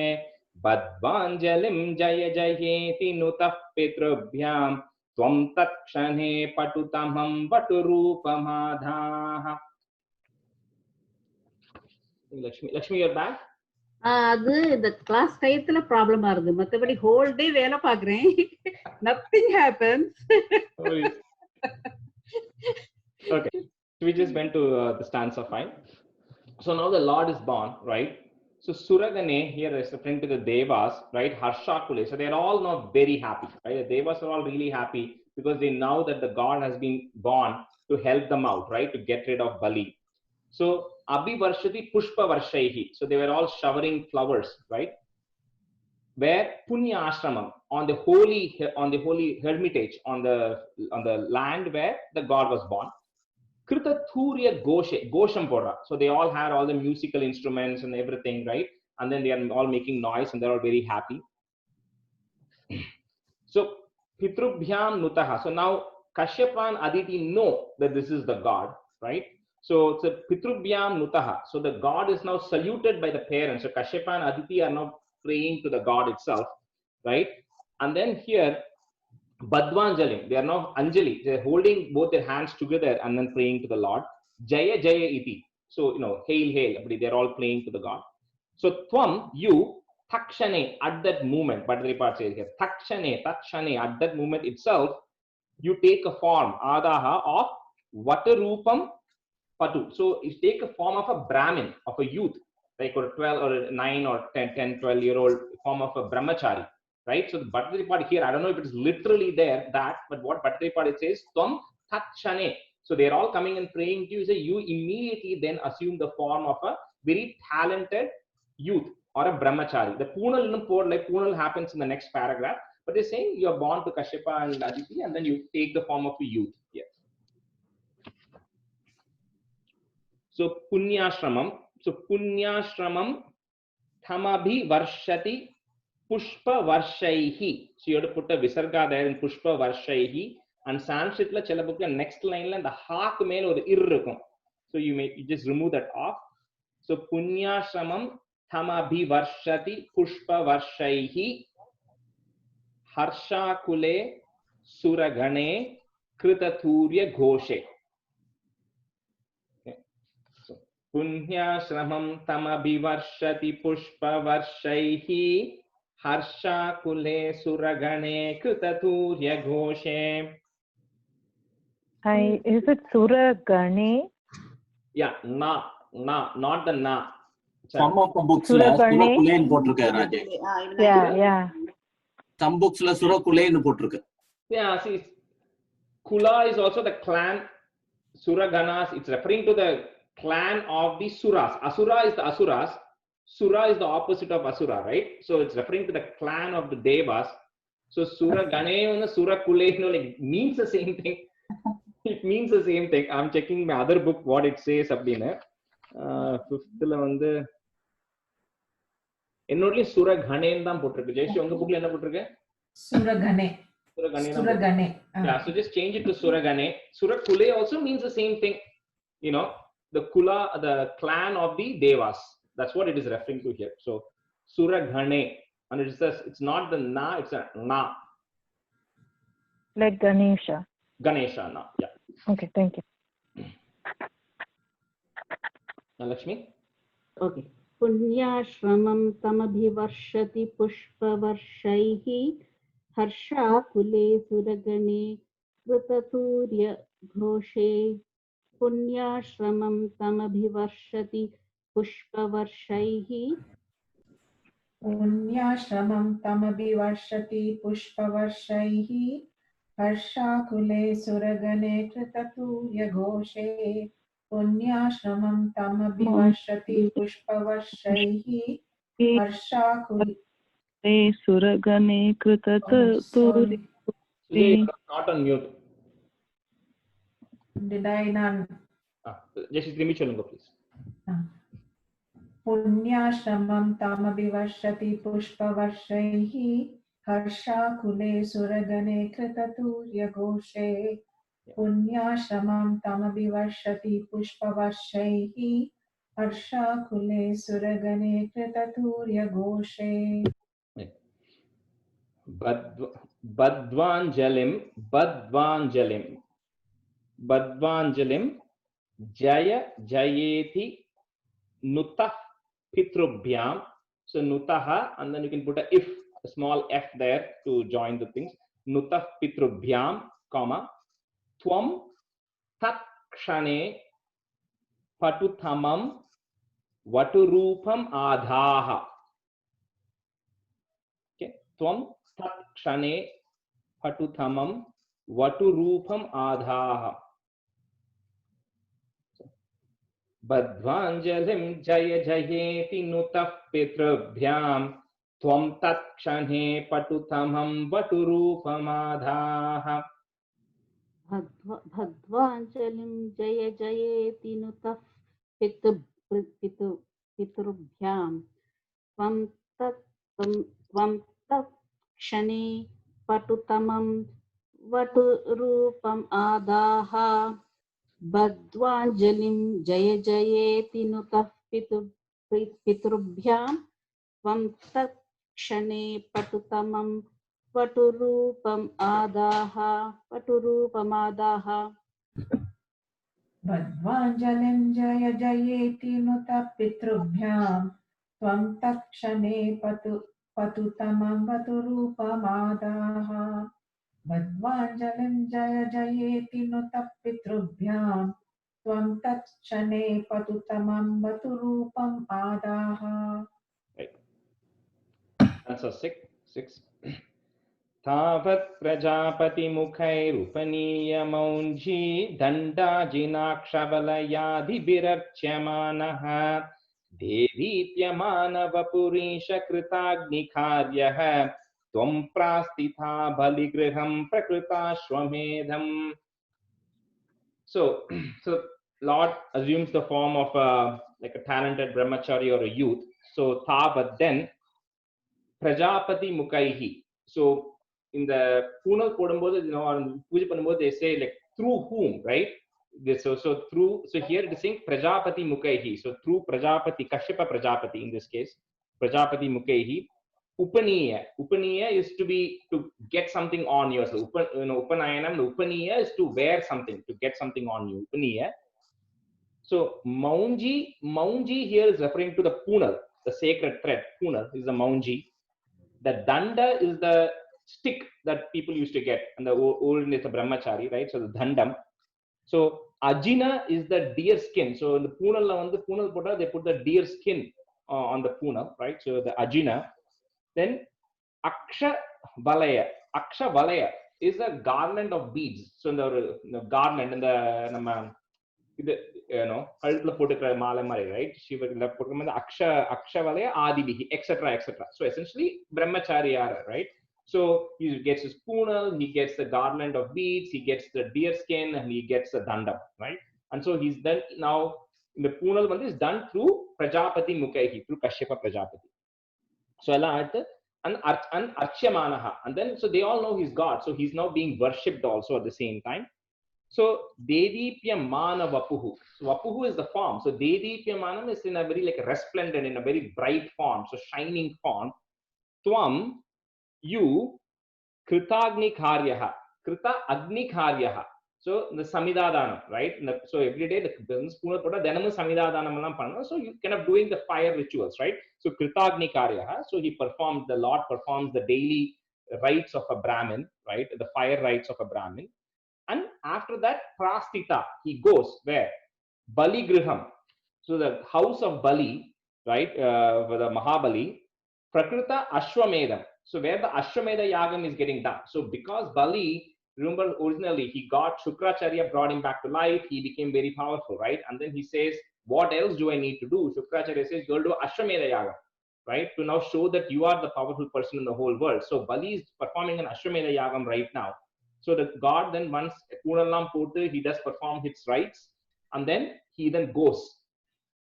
badvanjalim jaya jayeti nutah pitrubhyam tvam tatshane patutamam vaturupamadha. Lakshmi, you're back? அது இந்த class டயத்துல ப்ராப்ளமா இருக்கு, மத்தபடி whole day வேலை பாக்குறேன். Nothing happens. Okay, so we just went to the stanza 5. So now the Lord is born, right? So Suragane here is referring to the Devas, right? Harshakule. So they're all now very happy, right? The Devas are all really happy because they know that the God has been born to help them out, right? To get rid of Bali. So Abhivarshati Pushpa Varshaihi. So they were all showering flowers, right? Where Punya Ashramam, on the holy hermitage, on the land where the God was born. Krita Thurya Gosham Pora. So they all had all the musical instruments and everything, right? And then they are all making noise and they're all very happy. So Pitrubhyam Nutaha. So now Kashyapa and Aditi know that this is the God, right? So it's a Pitrubhyam Nutaha. So the God is now saluted by the parents. So Kashyapa and Aditi are now praying to the God itself, right? And then here Badvanjalim, they are now Anjali, they're holding both their hands together and then praying to the Lord. Jaya Jaya Iti. So, hail, hail, they're all praying to the God. So, Tvam, you, Takshane, at that moment, Bhadrapad says here, Takshane, at that moment itself, you take a form, Adaha, of Vatarupam Patu. So, you take a form of a Brahmin, of a youth, like a 12 or 9 or 10, 12-year-old form of a Brahmachari. Right, so the Bhadrapad here, I don't know if it is literally there, but what Bhadrapad it says, Tvam Tatshane. So they're all coming and praying to you. So you immediately then assume the form of a very talented youth or a brahmachari. The Punal in like Punal happens in the next paragraph, but they're saying you are born to Kashyapa and Aditi, and then you take the form of a youth here. So Punyashramam. So Punyashramam Thamabhi Varshati Pushpa Varshaihi. So you have to put a Visarga there in Pushpa Varshaihi. And Sanskrit la chala book next line la the haak mele or irrukum. So you just remove that off. So Punyashramam Thamabhi Varshati Pushpa Varshaihi Harsha Kule Suragane Kritathurya Ghoshe. Punyashramam Tamabhivarshati Pushpavarshaihi Harsha Kule Suragane Kritathurya Ghoshe. Is it Suragane? Yeah, not the na. Some of the books Suragane. Surakulen potrukka Rajesh. Yeah. Some books la Surakulen potrukka. Yeah, see, Kula is also the clan. Suraganas, it's referring to the clan of the Suras. Asura is the Asuras. Sura is the opposite of Asura, right? So it's referring to the clan of the Devas. So Sura Gane and Sura Kule like means the same thing. It means the same thing. I'm checking my other book what it says. Fifth la வந்து என்னோடலயும் Suragane தான் போட்டுருக்கு. ஜெயஸ்ரீ உங்க புக்ல என்ன போட்டுருக்கு? Suragane. Yeah, so just change it to Suragane. Surakule also means the same thing. You know, the Kula, the clan of the Devas. That's what it is referring to here. So Suragane, and it says it's not the na, it's a na. Like Ganesha. Ganesha na. Yeah. Okay, thank you. Lakshmi. Okay. Punyashramam tamabhivarshati pushpavarshaihi Harsha Kule Suragane Kritathurya Ghoshe. Punyashramam tamabhivarshati pushpavarshaihi. Punyashramam tamabhivarshati pushpavarshaihi Harsha Kule Suragane Kritathurya Ghoshe. Punyashramam tamabhivarshati pushpavarshaihi Harsha Kule Suragane Kritathurya. Not on mute. Did I not? Just Rimi chalunga, please. Punyashramam tamabhivarshati pushpavarshaihi Harsha Kule Suragane Kritathurya Ghoshe. Punyashramam tamabhivarshati pushpavarshaihi Harsha Kule Suragane Kritathurya Ghoshe. Badvanjalim Jaya Jayeti Nutah Pitrubhyam. So Nutaha, and then you can put a small f there to join the things. Nutah Pitrubhyam, comma Tvam Tat Kshane Patuthamam Vaturupam Adhaha. Okay, Tvam Tat Kshane Patuthamam Vaturupam Adhaha. Badvanjalim Jaya Jayeti Nutah Pitrubhyam Tvam Tat Kshane Patuthamam Vaturupam Adhaha. Bhadvanjalim Jaya Jayeti Nutah Pitrubhyam Tvam Tat Kshane Patutamam Vaturupam Adaha. Badvanjalim Jaya Jayeti Nutah Pitrubhyam Tvam Tat Kshane Patutamam Vaturupam Adaha. Badvanjalim Jaya Jayeti Nutah Pitrubhyam Tvam Tat Kshane Patutamam Vaturupam Adaha. Badvanjalim Jaya Jayeti Nutah Pitrubhyam Tvam Tat Kshane Patutamam Vaturupam Adaha. That's a six. Tavat Prajapati Mukhair Upaniya Maunji Danda Jinakshavala Yadhi Birarchyamanaha देदीप्यमानवपुरीश कृताग्निकार्यः त्वं प्रास्थिता बलिगृहं प्रकृताश्वमेधम्. So Lord assumes the form of like a talented brahmachari or a youth. So Tavat then Prajapati Mukaihi. So in the Punal Podambodha, Puja Panambodha, they say like through whom, right? So here it is saying Prajapati Mukaihi. So through Prajapati, Kashyapa Prajapati in this case, Prajapati Mukaihi. Upaniya. Upaniya is to get something on yourself. Upanayanam, Upaniya is to wear something, to get something on you. Upaniya. So Maunji here is referring to the Punal, the sacred thread. Punal is the Maunji. The Danda is the stick that people used to get, and the old is the Brahmachari, right? So the Dandam. So Ajina is the deer skin. So in the Punal Pota, they put the deer skin on the Punal, right? So the Ajina. Then Aksha Valaya. Aksha Valaya is a garland of beads. So in the garland and the கழுத்துல போட்டுக்கிற மாலை மாதிரி, right? சிவத்துல போட்டுக்கிற the Aksha Valaya Adibihi, etc. So essentially brahmacharya, right? So he gets his punal, he gets the garland of beads, he gets the deer skin, and he gets the dandam, right? And so he's done now. In the punal one is done through Prajapati Mukaihi, through Kashyapa Prajapati. So and Archyamanaha, and then so they all know he's God, so he's now being worshipped also at the same time. So Dedipyamana Vapuhu. So Vapuhu is the form. So Dedipyamanam is in a very like resplendent, in a very bright form, so shining form. Tvam, you, Kritagni Karyaha. Krita Agni Karyaha. So the Samidadana, right? So every day the business Puna Pota, Danamu Samidadana. So you kind of doing the fire rituals, right? So Kritagni Karyaha. So the Lord performs the daily rites of a Brahmin, right? The fire rites of a Brahmin. And after that, Prastita, he goes where? Bali Griham. So the house of Bali, right? For the Mahabali, Prakrita Ashwamedham. So where the Ashwamedha Yagam is getting done. So because Bali, remember originally he got Shukracharya, brought him back to life, he became very powerful, right? And then he says, what else do I need to do? Shukracharya says, go do Ashwamedha Yagam, right? To now show that you are the powerful person in the whole world. So Bali is performing an Ashwamedha Yagam right now. So the God then once Punalam Potu, he does perform his rites, and then he then goes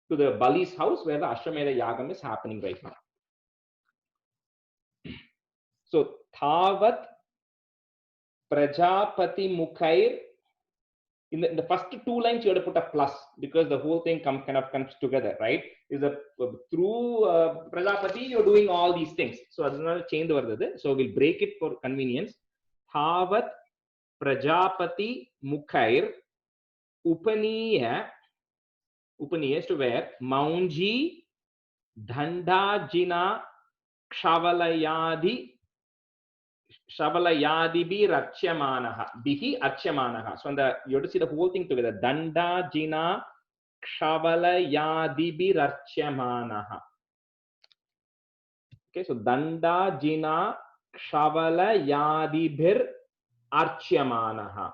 to the Bali's house where the Ashwamedha Yagam is happening right now. So Thavat Prajapati Mukhair. In the first two lines you have to put a plus because the whole thing kind of comes together, right? Is through Prajapati you're doing all these things. So that's not change the word. So we'll break it for convenience. Thavat Prajapati Mukhair Upaniya is to where Maunji Dhandajina Shavalayadibi Rachyamanaha Bihi Archyamanaha. So you have to see the whole thing together. Dandajina Shavalayadibi Rachyamanaha. Okay, so Dandajina Shavalayadibir Archyamanaha.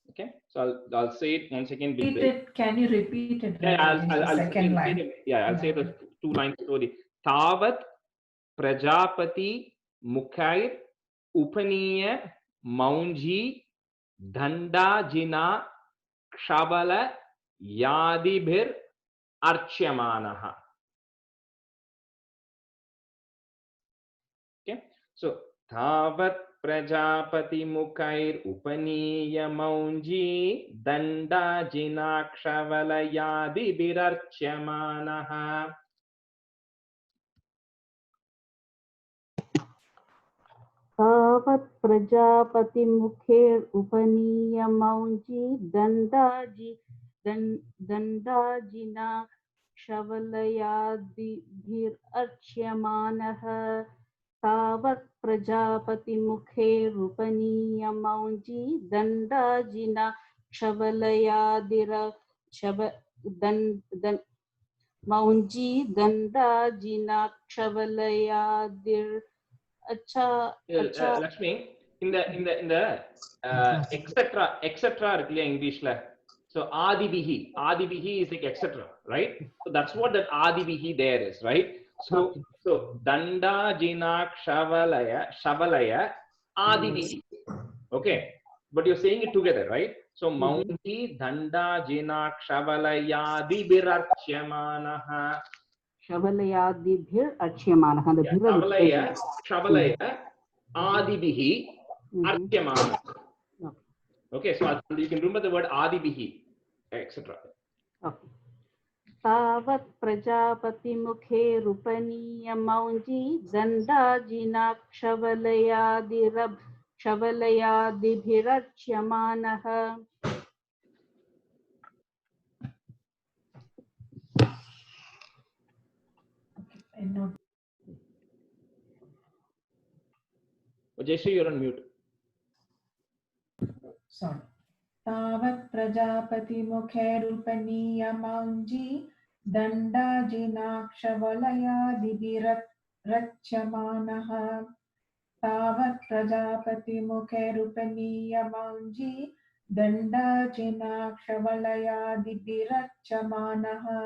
Okay, so I'll say it once again. Can you repeat it? Yeah, I'll second line. I'll say the two lines slowly. Tavat Prajapati Mukhair Upaniya Maunji Dhandajina Kshavala Yadibhir Archyamanaha. Okay, so Tavat Prajapati Mukhair Upaniya Maunji Dhandajina Kshavala Yadibhir Archyamanaha. Tavat Prajapati Mukhair Upaniya Maunji Dandajina Shavalayadibhir Archyamanaha. Tavat Prajapati Mukhair Upaniya Maunji Dandajina Shavalayadira Maunji Dandajina Shavalayadir. Lakshmi, in the etc இருக்குல்ல இங்கிலீஷ்ல, So Adibihi is like etc. Right? So that's what that Adibihi there is, right? So Danda, Jinak, Shavalaya, Adibihi. Okay, but you're saying it together, right? So Mounti, Danda, Jinak, Shavalaya, Dibirarchyamanaha. Shavalayadibhir Archyamanah. The bhir Shavalaya, Adibihi, Archyamanaha. Okay, so you can remember the word Adibihi, etc. Okay. Tavat Prajapati Mukhe Rupaniya Maunji Danda Jinak Shavalayadi Bhirachyamanaha. Jayashree, you're on mute. Sorry. Tavat Prajapati Mukhe Rupaniya Maunji Danda Jinakshavalaya Dibirachyamanaha. Tavat Prajapati Mukhe Rupaniya Maunji Danda Jinakshavalaya Dibirachyamanaha.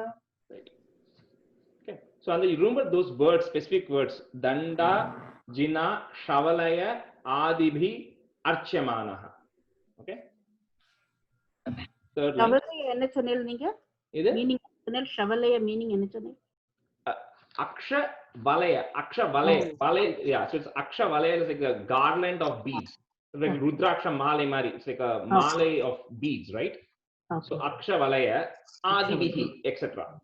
Okay, so you remember those words, specific words: Danda, Jina, Shavalaya, Adibhi, Archyamanaha. Okay. Third line. Shavalaya enna chonnil neenga? Meaning Shavalaya meaning enna chonnil? Aksha Valaya. Yeah, so it's Aksha Valaya is like a garland of beads. It's like Rudraksha Male Mari. It's like a male of beads, right? Okay. So Aksha Valaya, Adibihi, etc.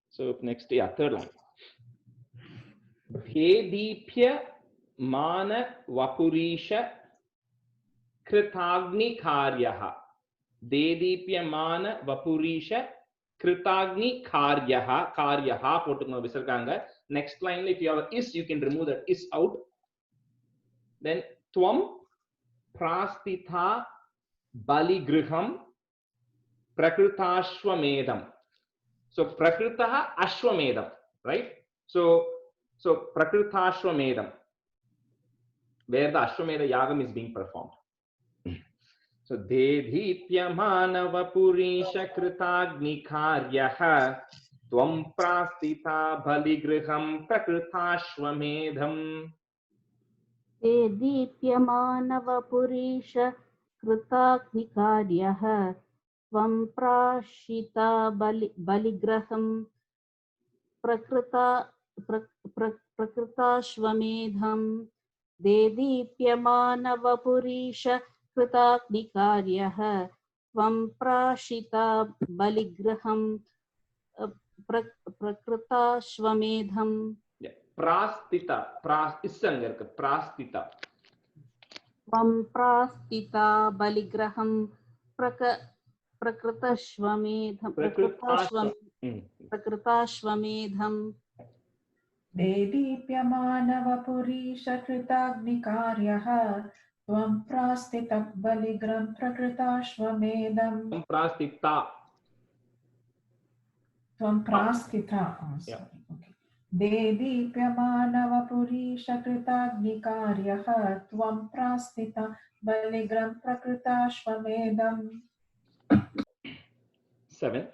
So next, third line. Hedipya Mana Vapurisha Kritagni Karyaha. Dedipyamana Vapurisha Kritagni Karyaha. Karyaha potukno visarkanga. Next line, if you have is, you can remove that is out. Then Tvam Prastitha Baligriham Prakrutashwamedam. So Prakritaha Ashwamedam, right? So Prakrutashwamedam, where the Ashwamedha Yagam is being performed. So Dedhipyamana Vapurisha Kritagni Karyaha Tvam Prastitha Baligriham Prakrutashwamedham. Dedipyamana Vapurisha Kritagni Karyaha Tvam Prashita Baligraham Prakrutashwamedham. Dedipyamana Vapurisha Kritagni Karyaha Tvam Prashita Baligraham Prakrutashwamedham. Prastita, Prastita. Tvam Prastita Baligraham Prakrutashwamedham. Dedipyamana Vapurisha Kritagni Karyaha Tvam Prastita Baligram Prakrutashwamedham. Tvam Prastita. Oh, sorry. Okay. Dedipyamana Vapurisha Kritagni Karyaha Tvam Prastita Baligram Prakrutashwamedham. 7.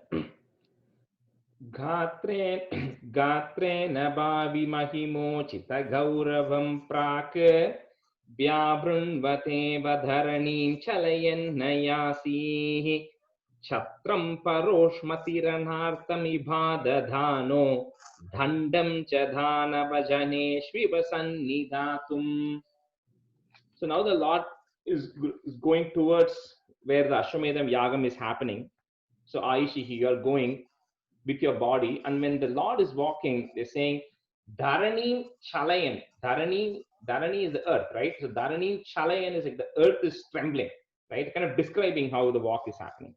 Gatre Nabavi Mahimochita Gauravam Prak Vyabrunvate Vadharanim Chalayan Nayasi Chatram Paroshmatiranartam Ibhadadhano Dhandam Chadhana Bhajane Shvivasannidatum. So now the Lord is going towards where the Ashwamedham Yagam is happening. So Aishi, you are going with your body, and when the Lord is walking, they're saying Dharani Chalayan. Dharani is the earth, right? So Dharani Chalayan is like the earth is trembling, right? Kind of describing how the walk is happening.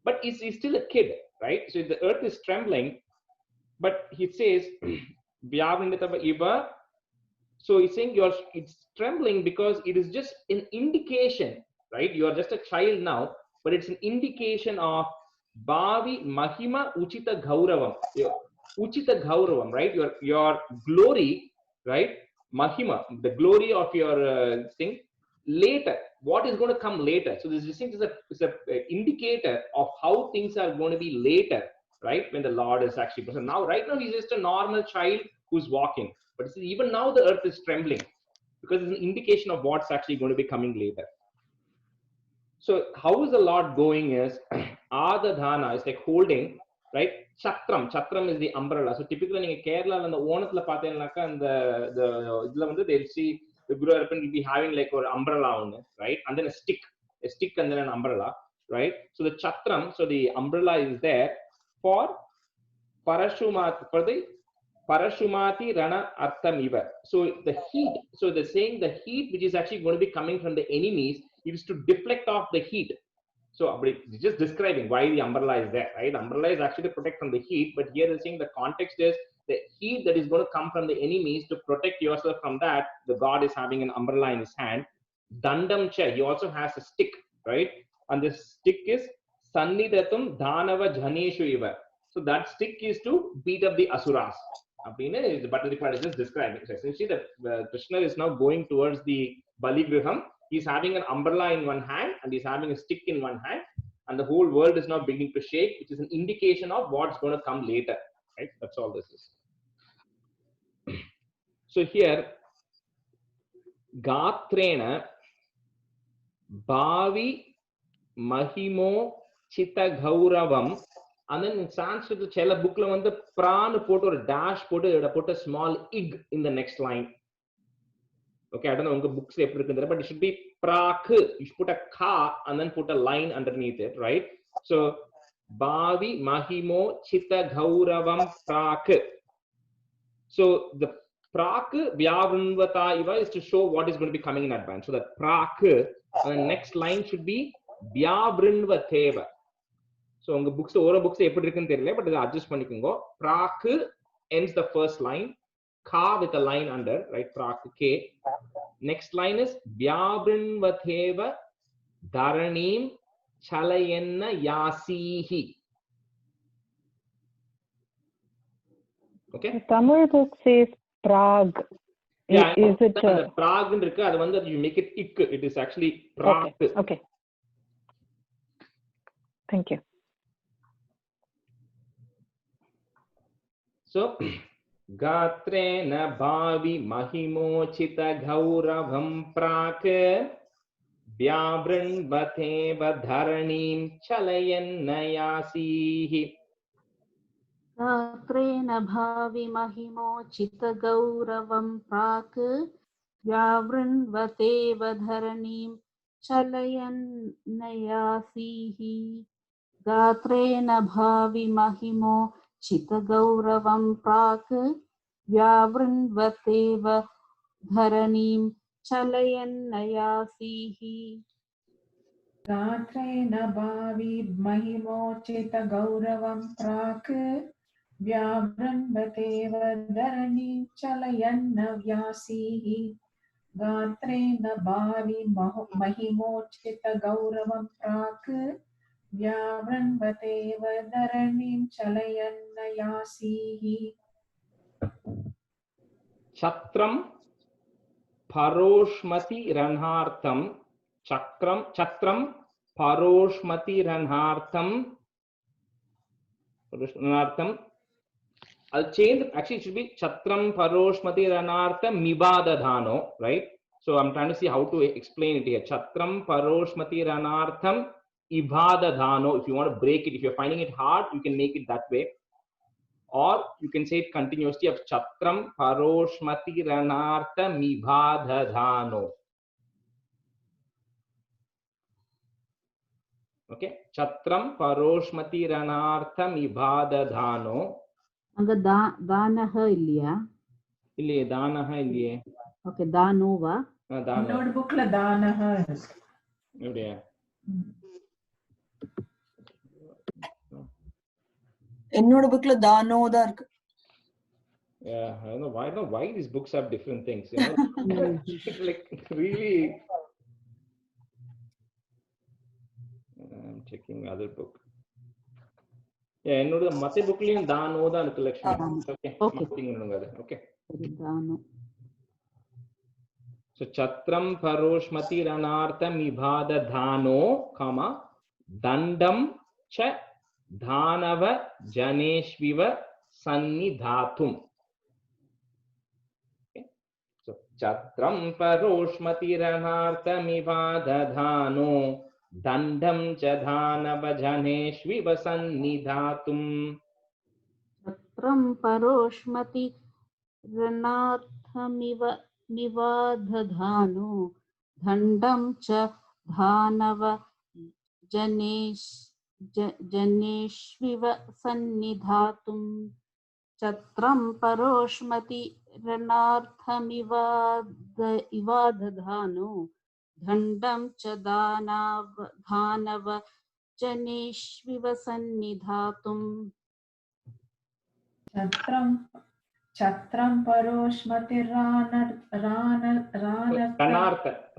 But he's still a kid, right? So the earth is trembling, but he says, so he's saying it's trembling because it is just an indication, right? You are just a child now, but it's an indication of Bhavi Mahima Uchita Gauravam. Uchita Gauravam, right? Your glory, right? Mahima, the glory of your thing later. What is going to come later? So this distinct is a indicator of how things are going to be later, right? When the Lord is actually present. Now, right now, he's just a normal child who's walking. But see, even now the earth is trembling because it's an indication of what's actually going to be coming later. So how is the Lord going is Adadhana is like holding, right? Chatram is the umbrella. So typically in Kerala and the Onathla Pathenaka and the they'll see the Guru will be having like an umbrella on it, right? And then a stick and then an umbrella, right? So the Chatram, so the umbrella is there for Parashumati Rana Artham Iva. So the heat, so they're saying the heat which is actually going to be coming from the enemies is to deflect off the heat. So it's just describing why the umbrella is there, right? The umbrella is actually to protect from the heat, but here they're saying the context is the heat that is going to come from the enemies. To protect yourself from that, the God is having an umbrella in his hand. Dandam cha, he also has a stick, right? And this stick is Sannidatum Dhanava Janeshu Iva. So that stick is to beat up the Asuras. But the part is just describing. So essentially, the Krishna is now going towards the Bali Griham. He's having an umbrella in one hand and he's having a stick in one hand, and the whole world is now beginning to shake, which is an indication of what's going to come later, right? That's all this is. So here, Gatrena Bhavi Mahimo Chitta Gauravam, and then in Sanskrit, the Chela bookla on the pran put or dash put a small ig in the next line. Okay, I don't know books, but it should be prak. You should put a ka and then put a line underneath it, right? So Bhavi Mahimo Chitta Gauravam Prak. So the Prak Vyavrinvata Iva is to show what is going to be coming in advance. So that Prak, and the next line should be Vyavrinvateva. So on the books, the books, but adjust panikungo. Prak ends the first line. Ka with a line under, right? Prak K. Next line is Vyabrinvatheva Dharanim Chalayenna Yasihi. Okay. The Tamil book says Prague. Yeah, Is it Prague and you make it ik. It is actually Prague. Okay. Thank you. So Gatrena Bhavi Mahimochita Gauravam Prak Vyabrinvateva Dharanim Chalayenna Yasihi. Gatrena Bhavi Mahimochita Gauravam Prak Vyavrinvateva Dharanim Chalayenna Yasihi. Gatrena Bhavi Mahimo Chita Gauravam Prak Vyavrinvateva Dharanim Chalayenna Yasihi. Gatrena Bhavi Mahimochita Gauravam Prak Vyavrinvateva Dharanim Chalayenna Yasihi. Gatrena Bhavi Mahimochita Gauravam Prak Vyavrinvateva Dharanim Chalayenna Yasihi. Chatram Paroshmati Ranhartham. Chatram Paroshmati Ranhartham. I'll change. Actually, it should be Chatram Paroshmati Ranartham Mibadadhano, right? So I'm trying to see how to explain it here. Chatram Paroshmati Ranartham Ibadadhano. If you want to break it, if you're finding it hard, you can make it that way. Or you can say it continuously of Chatram Paroshmati Ranartham Ibadadhano. Okay. Chatram Paroshmati Ranartham Ibadadhano. Anga Danaha Ilya. Illiye, Danaha Illiye. Okay, Danova. Notebook la Danaha. Evideya. என்னோட புக்ல தானோ தான் இருக்கு. Yeah, I don't know why these books have different things. You know, it's like really. I'm checking other book. Yeah, என்னோட மத்த புக்லயும் தானோ தான் இருக்கு Lakshmi. Okay. Okay. Okay. Dano. So Chatram Paroshmati Ranartham Ibhadadhano, comma, Dandam Cha Dhanava Janeshviva Sannidhatum. So Chatram Paroshmati Ranartham Ibhadadhano, Dandam Cha Dhanava Janeshviva Sannidhatum. Chatram Paroshmati Ranarthamiva Nivadhadhano Dhandam cha Dhanava Janeshviva Sannidhatum. Chatram Paroshmati Ranarthamiva Dhandam cha Dhanava Janeshviva Sannidhatum. Chatram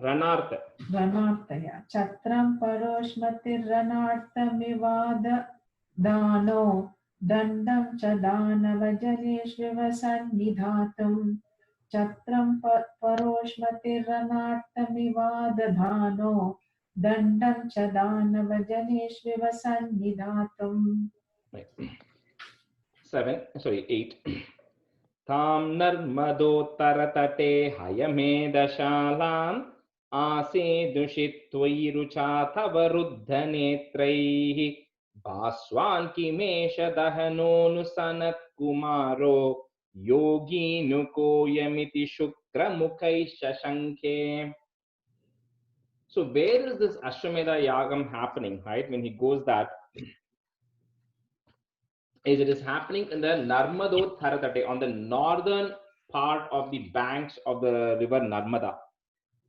Ranarthaya. Chatram Paroshmatirranarthamivadadhano Dandam cha Dhanava Janeshviva Sannidhatum. Chatram Paroshmatirranarthamivadadhano Dandam cha Dhanava Janeshviva Sannidhatum. 8. Tam narmadottaratate hayamedashalam ase dushittvairucha tavaruddhanetraihi baswan kimesha dahanonu sanat kumaro yogi nukoyamiti shukramukai shashankhe. So where is this Ashwamedha Yagam happening, right? When he goes that, is it is happening in the Narmadottharatate, on the northern part of the banks of the river Narmada,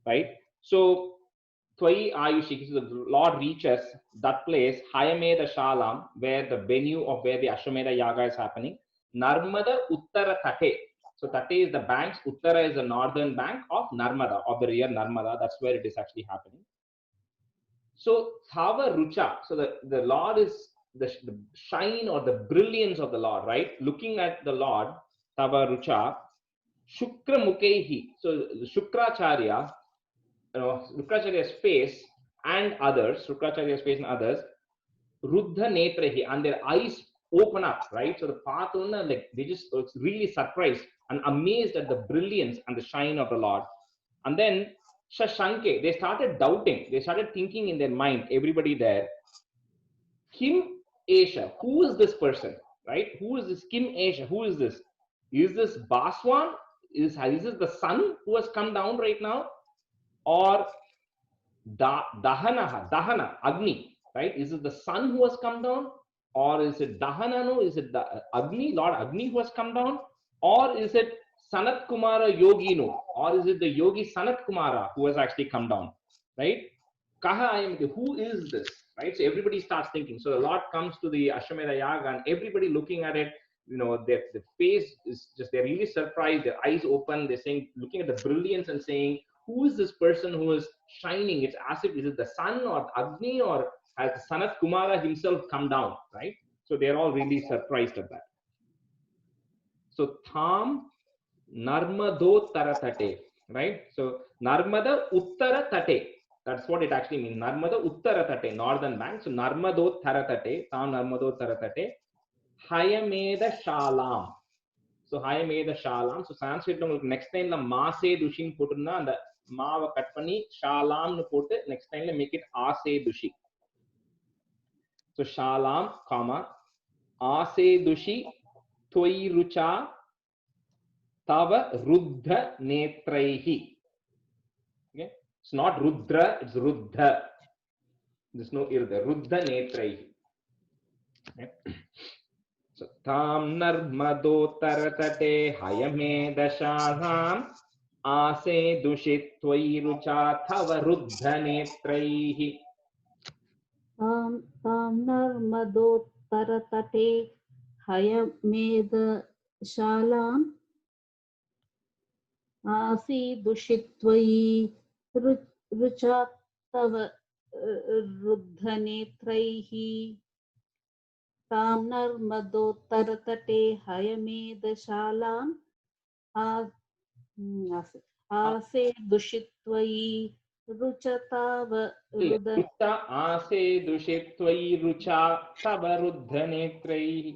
right? So Tvai Ayushi, so the Lord reaches that place, Hayameda Shalam, where the venue of where the Ashwamedha Yaga is happening, Narmada Uttara Tate. So Tate is the banks, Uttara is the northern bank of Narmada, of the river Narmada. That's where it is actually happening. So Thava Rucha, so the Lord is the shine or the brilliance of the Lord, right? Looking at the Lord, Tava Rucha, Shukra Mukhehi, so Shukracharya, Shukracharya's face and others, Ruddha Netrehi, and their eyes open up, right? So the path owner, like they just really surprised and amazed at the brilliance and the shine of the Lord. And then Shashanke, they started doubting, they started thinking in their mind, everybody there, Kim Esha, who is this person, right? Who is this Kim Esha? Who is this? Is this Baswan? Is this the sun who has come down right now? Or Dahana, Agni, right? Is it the sun who has come down? Or is it Dahananu? Is it the Agni, Lord Agni who has come down? Or is it Sanat Kumara Yoginu? Or is it the Yogi Sanat Kumara who has actually come down, right? Kaha Ayam, who is this? Right? So everybody starts thinking. So the Lord comes to the Ashwamedha Yaga and everybody looking at it, their face is just, they're really surprised, their eyes open, they're saying, looking at the brilliance and saying, who is this person who is shining? It's as if, is it the sun or Agni, or has Sanat Kumara himself come down, right? So they're all really surprised at that. So Tham Narmadottharatate, right? So Narmada Uttara Tate. That's what it actually means. Narmada Uttara Tate, northern bank. So Narmadottharatate, Tam Narmadottharatate, Hayameda Shalam. So Hayameda Shalam. So Sanskrit next time the Mase Dushin poturna and the Mava cut panni Shalam nu potu, next time make it Ase Dushi. So Shalam, comma, Ase Dushi, Tvai Rucha, Tava Ruddha Netraihi. Okay? It's not Rudra, it's Ruddha. There's no ir there. Ruddha Netraihi. Okay? So Tam Narmadottharatate Hayame Dashalam Ase Dushit Tvai Rucha Tava Ruddha Netraihi. Tam Narmadottharatate Hayameda Shalam Asi Dushittvai Rucha Tava Ruddhanetraihi. Tam Narmadottharatate Hayameda Shalam आसे दुषित्वयि रुचताव रुद रुचा आसे दुषित्वयि रुचा तव रुद्धनेत्रैः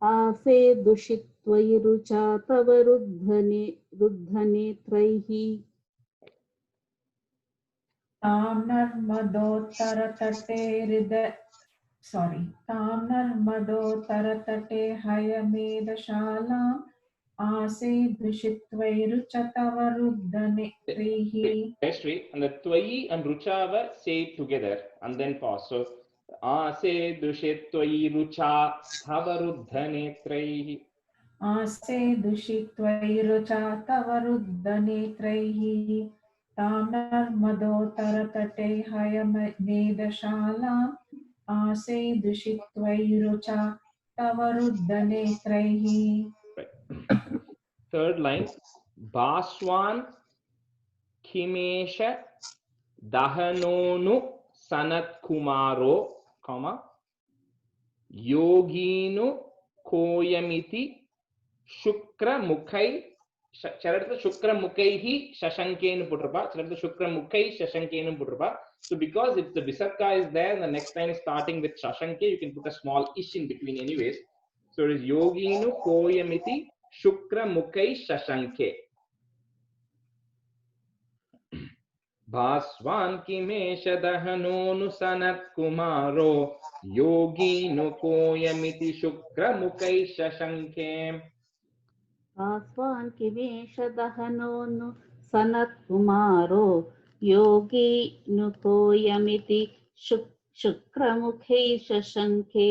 आसे दुषित्वयि रुचा तव रुद्धनेत्रैः तां नर्मदोत्तरतटे हयमेधशालाम् आसे दुषित्वैरुचतवरुद्धनेत्रैः Next week, and the Twayi and Ruchava say it together and then pause. So, Ase Dushit Twayi Rucha Thavaruddhanetrai. आसे दुषित्वैरुचातवरुद्धनेत्रैः तां नर्मदोत्तरतटे हयमेधशालाम् आसे दुषित्वैरुचातवरुद्धनेत्रैः Third line, Baswan Kimesha Dahanonu Sanat Kumaro, comma, Yoginu Koyamiti Shukra Mukhai. Charatha Shukra Mukhaihi Shashankenu Putrapa. Charatha Shukra Mukhai Shashankenu Putrapa. So because if the Visarga is there and the next line is starting with Shashanke, you can put a small ish in between anyways. So it is Yoginu Koyamiti Shukra Mukhai Shashanke. Bhaswan Kimesha Dahanonu Sanat Kumaro Yoginu Koyamiti Shukra Mukhai Shashanke. आस्वान् किमेष दहनोनु सनत्कुमारो Yogi नुकोयमिति शुक्रमुखै शशङ्के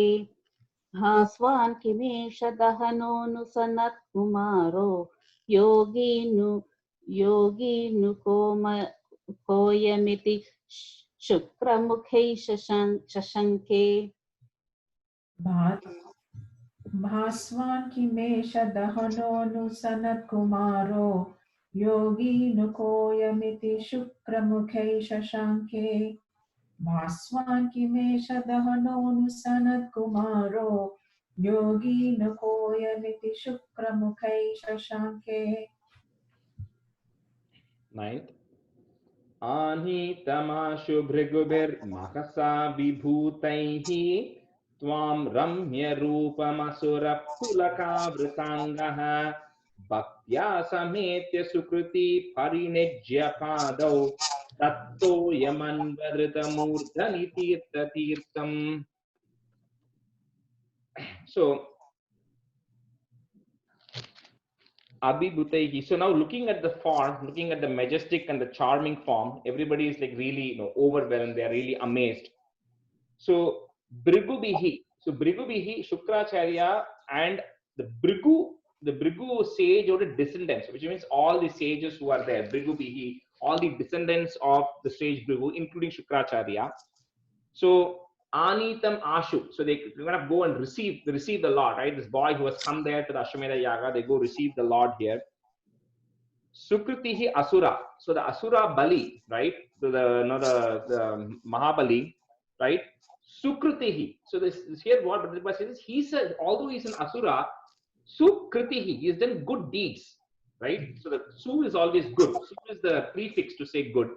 भास्वान् किमेष दहनोनु सनत्कुमारो Yogi नुकोयमिति शुक्रमुखै शशङ्के भास्वान् किमेष दहनोनु सनत्कुमारो Yogi नुकोयमिति शुक्रमुखै शशाङ्के भास्वान् किमेष दहनोनु सनत्कुमारो Yogi नुकोयमिति शुक्रमुखै शशाङ्के 9th. Anitamashu bhrigubir mahasa vibhutaihi Tvam ramya rupamasura pulaka vritangaha Bhaktya sametya sukruti parinejya padau Tatto yamanvarita murdhani tirtha tirtham. So, Abhibhutaihi. So now looking at the form, looking at the majestic and the charming form, everybody is like really overwhelmed. They are really amazed. So Brigubihi. So Brigubihi, Shukracharya and the Brigu sage or the descendants, which means all the sages who are there, Brigubihi, all the descendants of the sage Brigu, including Shukracharya. So Anitam Ashu. So they're gonna go and receive the Lord, right? This boy who has come there to the Ashwamedha Yaga, they go receive the Lord here. Sukritihi Asura. So the Asura Bali, right? So the Mahabali, right? Sukritihi. So this here what Bhadra says, he says, although he's an Asura, Sukritihi, he has done good deeds, right? So the Su is always good. Su is the prefix to say good.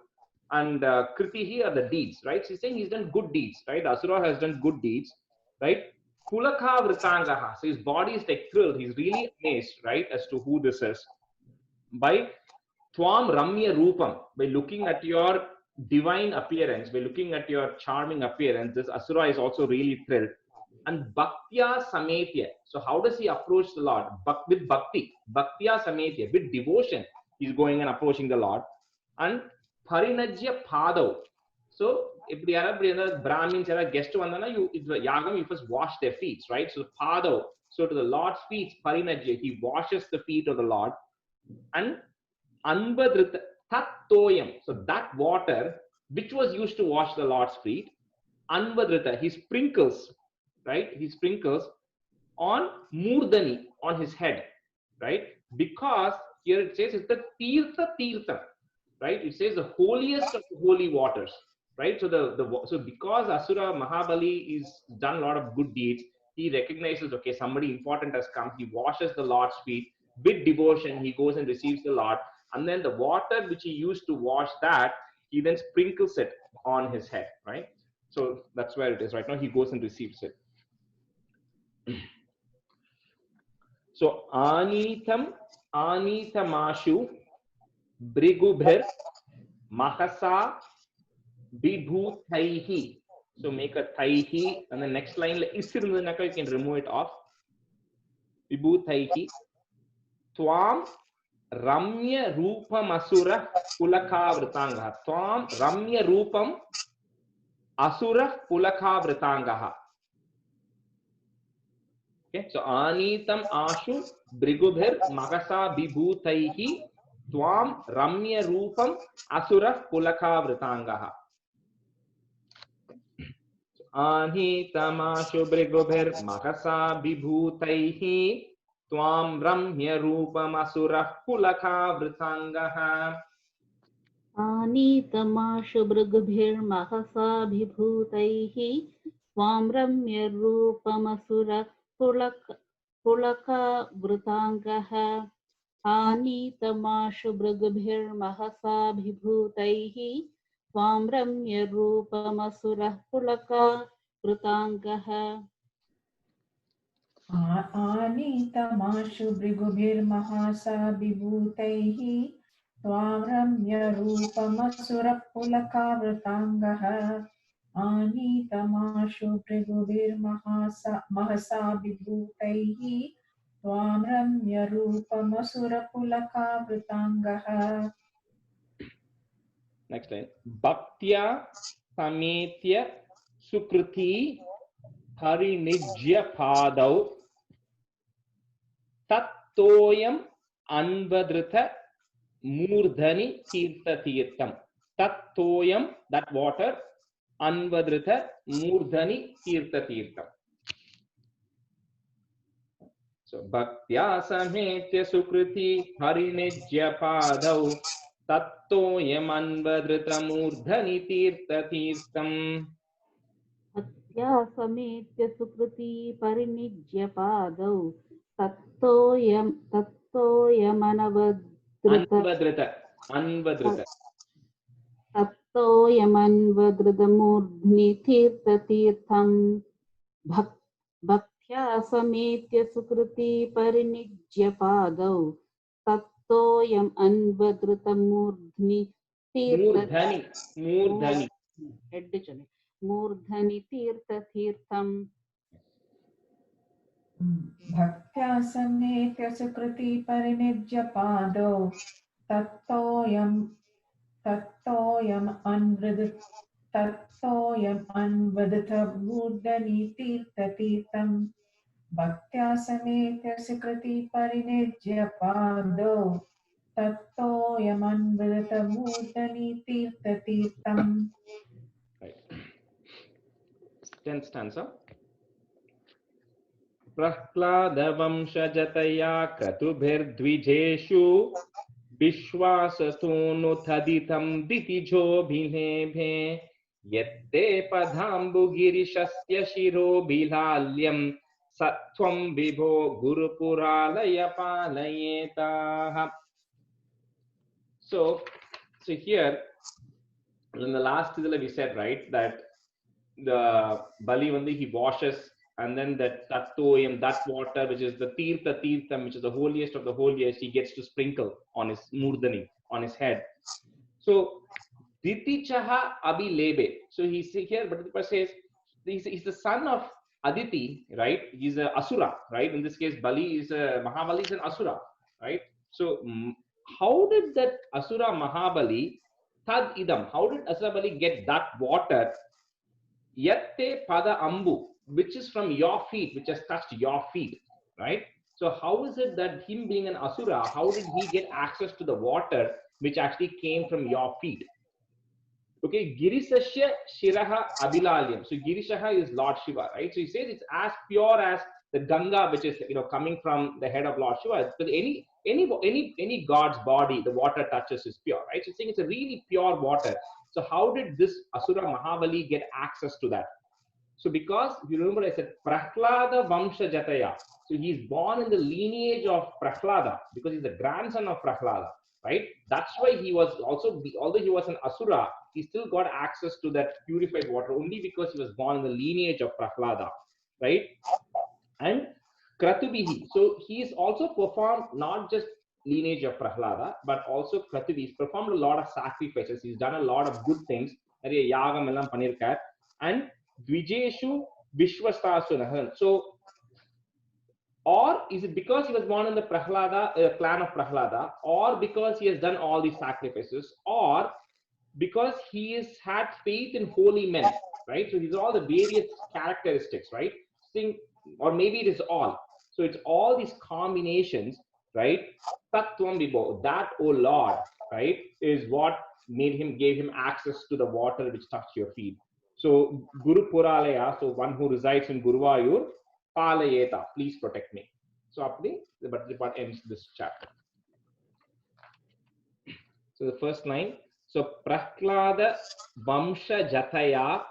And Kritihi are the deeds, right? So he's saying he's done good deeds, right? Asura has done good deeds, right? Pulaka Vritangaha. So his body is like thrilled. He's really amazed, right? As to who this is. By Tvam Ramya Rupam, by looking at your divine appearance, by looking at your charming appearance, this Asura is also really thrilled. And Bhaktya Sametya. So how does he approach the Lord? With Bhakti. Bhaktya Sametya. With devotion, he's going and approaching the Lord. And Parinajya Padav. So if the Arab Brahmins are a guest to Yagam, you first wash their feet, right? So Padav. So to the Lord's feet, Parinajya, he washes the feet of the Lord. And Anbadrita Tattoyam. So that water which was used to wash the Lord's feet, Anbadrita, he sprinkles, right? He sprinkles on Murdani, on his head, right? Because here it says it's the Tirtha, right? It says the holiest of the holy waters, right? So so because Asura Mahabali is done a lot of good deeds, he recognizes, okay, somebody important has come. He washes the Lord's feet with devotion. He goes and receives the Lord, and then the water which he used to wash that, he then sprinkles it on his head, right? So that's where it is right now. He goes and receives it. So Anitamashu Brigubhir Mahasa Vibhutaihi. So make a taihi, and the next line, you can remove it off. Vibhutaihi Twam Ramya Rupam Asura Pulaka Vritangaha. Twam Ramya Rupam Asura Pulaka Vritangaha. Okay, so Anitam Ashu Brigubhir Magasa Vibhutaihi Twam Ramya Rupam Asura Pulaka Vritangaha. Anitamashu Brigubhir Magasa Vibhutaihi Twam Ramya Rupam Asura Pulaka Vritangaha. Anitamashu Brigubhir Mahasa Vibhutaihi Twam Ramya Rupamasura Pulaka Vritangaha. Anitamashu Brigubhir Mahasa Vibhutaihi Twam Ramya Rupamasura Pulaka Vritangaha. Anitamashu Brigubhir Mahasa Vibhutaihi Twam Ramya Rupamasura Pulaka Vritangaha. Anitamashu Brigubhir Mahasa Vibhutaihi Twam Ramya Rupamasura Pulaka Vritangaha. Next line. Bhaktya Sametya Sukriti Harinijya Padau Tattoyam Anvadrita Murdhani Tirtha Tirtham. Tattoyam, that water, Anvadrita Murdhani Tirtha Tirtham. So Bhaktya Sametya Sukriti Harinijya Padau Tattoyam Anvadrita Murdhani Tirtha Tirtham. Bhaktya Sametya Sukriti Parinijya Padau Tattoyam Anvadrita Tattoyam Anvadrita Murdhani Tirtha Tirtham. Bhaktya Sametya Sukriti Parinijya Padau Tattoyam Anvadrita Murdhani Tirtha Murdhani Tirtha Tirtham. Bhaktya Sametya Sukriti Parinijya Pado Tattoyam Anvadita Murdhani Tirtha Tirtham. Bhaktya Sametya Sukriti Parinijya Pado Tattoyam Anvadita Murdhani Tirtha Tirtham. Right. 10th stanza. Prahlada Vamshajataya Kratubhirdvijeshu Vishwasatonu Thaditam Ditijo Bhinebhe Yette Padhambu Girishasya Shiro Bilalyam Sattvam Vibho Gurupuralaya Palayeta. So here in the last we said, right, that the Bali Vandi, he washes, and then that Tattoyam, that water, which is the Tirtha Tirtham, which is the holiest of the holiest, he gets to sprinkle on his Murdhani, on his head. So Ditichaha Abhilebe. So he's here, but the person says he's the son of Aditi, right? He's a Asura, right? In this case, Bali is a Mahabali is an Asura, right? So how did that Asura Mahabali Tad Idam? How did Asura Bali get that water? Yatte Pada Ambu, which is from your feet, which has touched your feet, right? So how is it that him being an Asura, how did he get access to the water which actually came from your feet? Okay, Girisasya Shiraha Abhilalyam. So Girishaha is Lord Shiva, right? So he says it's as pure as the Ganga, which is coming from the head of Lord Shiva. But any god's body, the water touches is pure, right? So he's saying it's a really pure water. So how did this Asura Mahabali get access to that? So because, if you remember, I said Prahlada Vamsha Jataya. So he's born in the lineage of Prahlada because he's the grandson of Prahlada. right? That's why he was also, although he was an asura, he still got access to that purified water only because he was born in the lineage of Prahlada, right? And Kratubihi, so he's also performed not just lineage of Prahlada, but also Kratubi. He's performed a lot of sacrifices. He's done a lot of good things. And Dvijeshu Vishwastasuna. So, or is it because he was born in the Prahlada, clan of Prahlada, or because he has done all these sacrifices, or because he has had faith in holy men, right? So these are all the various characteristics, right? Or maybe it is all. So it's all these combinations, right? Tattvam Vibho, that, oh Lord, right, is what gave him access to the water which touched your feet. So Guru Puralaya, so one who resides in Guruvayur, Palayeta, please protect me. So but the part ends this chapter. So the first line, so Prahlada Vamsha Jataya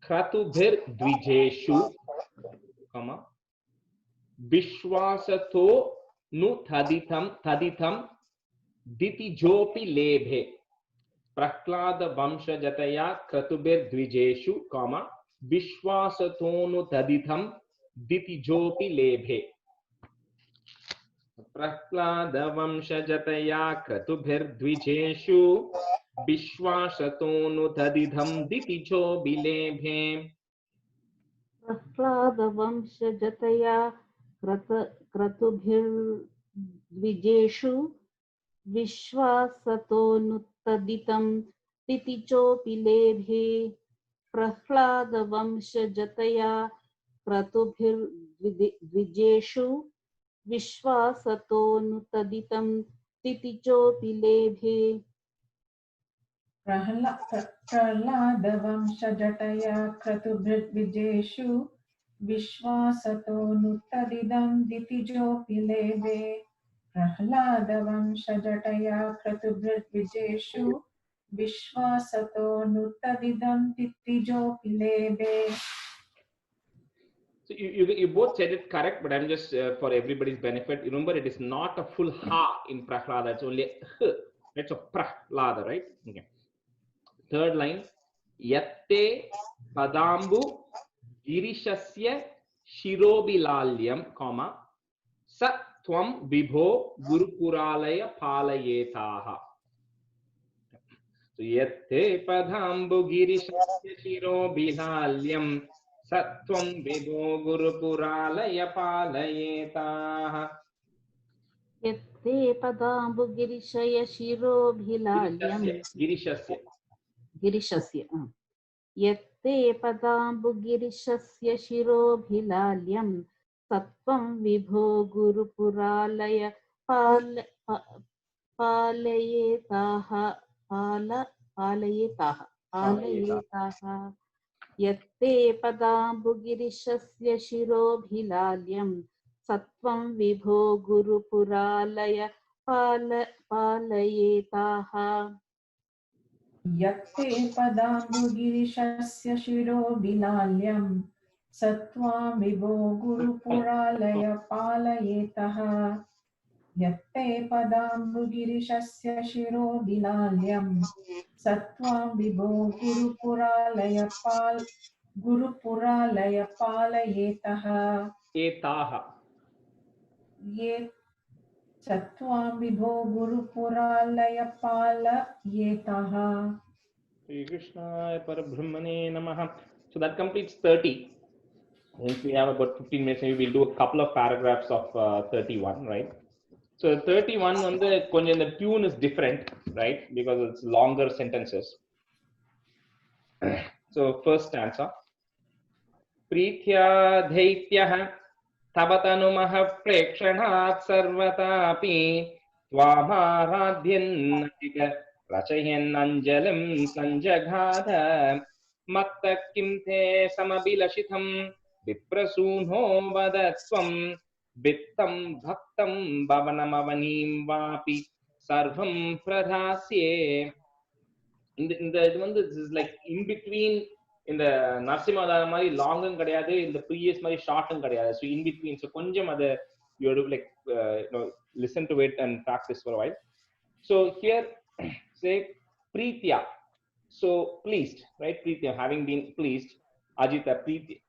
Kratubhir Dvijeshu, Vishwasato nu taditam ditijopi lebhe. Prahlada Vamsha Jataya Kratubhir Dvijeshu, Vishwasato nu taditam ditijopi lebhe. Prahlada Vamsha Jataya Kratubhir Dvijeshu, Vishwasato nu tadidham ditijopi lebhe. Prahlada Vamsha Jataya Kratubhir Dvijeshu, Vishwasato nuttaditam titichopi lebhe. Prahlada Vamsha Jataya Kratubhir Dvijeshu, Vishwasato nuttaditam titichopi lebhe. Prahlada Vamsha Jataya Kratubhir Dvijeshu, Vishwasato nuttadidam ditijopi lebhe. Prahlada Vamsha Jataya Kratubhir Dvijeshu, Vishwasato nuttadidam ditijopi lebhe. So you both said it correct, but I'm just for everybody's benefit. Remember, it is not a full ha in Prahlada. It's only a h. It's a Prahlada, right? Okay. Third line, Yatte Padambu Girishasya Shirobilalyam, Sa Tvam Vibho Gurupuralaya Palayetaha. So Yatte Padambu Girishasya Shirobilalyam, Satvam Vibho Gurupuralaya Palayetaha. Yatte Padambu Girishaya Shirobhilalyam. Girishasya. Yatte Padambu Girishasya Shirobhilalyam, Sattvam Vibho Gurupuralaya Palayetaha. Yatte Padambu Girishasya Shirobhilalyam, Sattvam Vibho Gurupuralaya Palayetaha. Yatte Padambu Girishasya Shirobhilalyam, Sattvam Vibho Gurupuralaya Palayetaha. Yatte Padambu Girishasya Shirobhilalyam, Sattvam Vibho Gurupuralaya Palayetaha. Sattvam Vibho Gurupuralaya Palayetaha. Shri Krishna Parabrahmane Namaha. So that completes 30. Since we have about 15 minutes, maybe we'll do a couple of paragraphs of 31, right? So 31 on the tune is different, right? Because it's longer sentences. So first stanza. Prithya dhaityah tabatanumah prekshanat sarvatapi tvamaradhyannatika rachayan anjalim sanjaghadha matta kim te samabilashitham viprasunho vadatvam vittam bhaktam bhavanamavanim vapi sarvam pradhasye. This is like in between. In the Narsimha Mari long and kadayadu, in the previous Mari short and kadayadu. So in between, so konjam you have to like listen to it and practice for a while. So here, say Pritya. So pleased, right? Pritya, having been pleased, Ajita Pritya.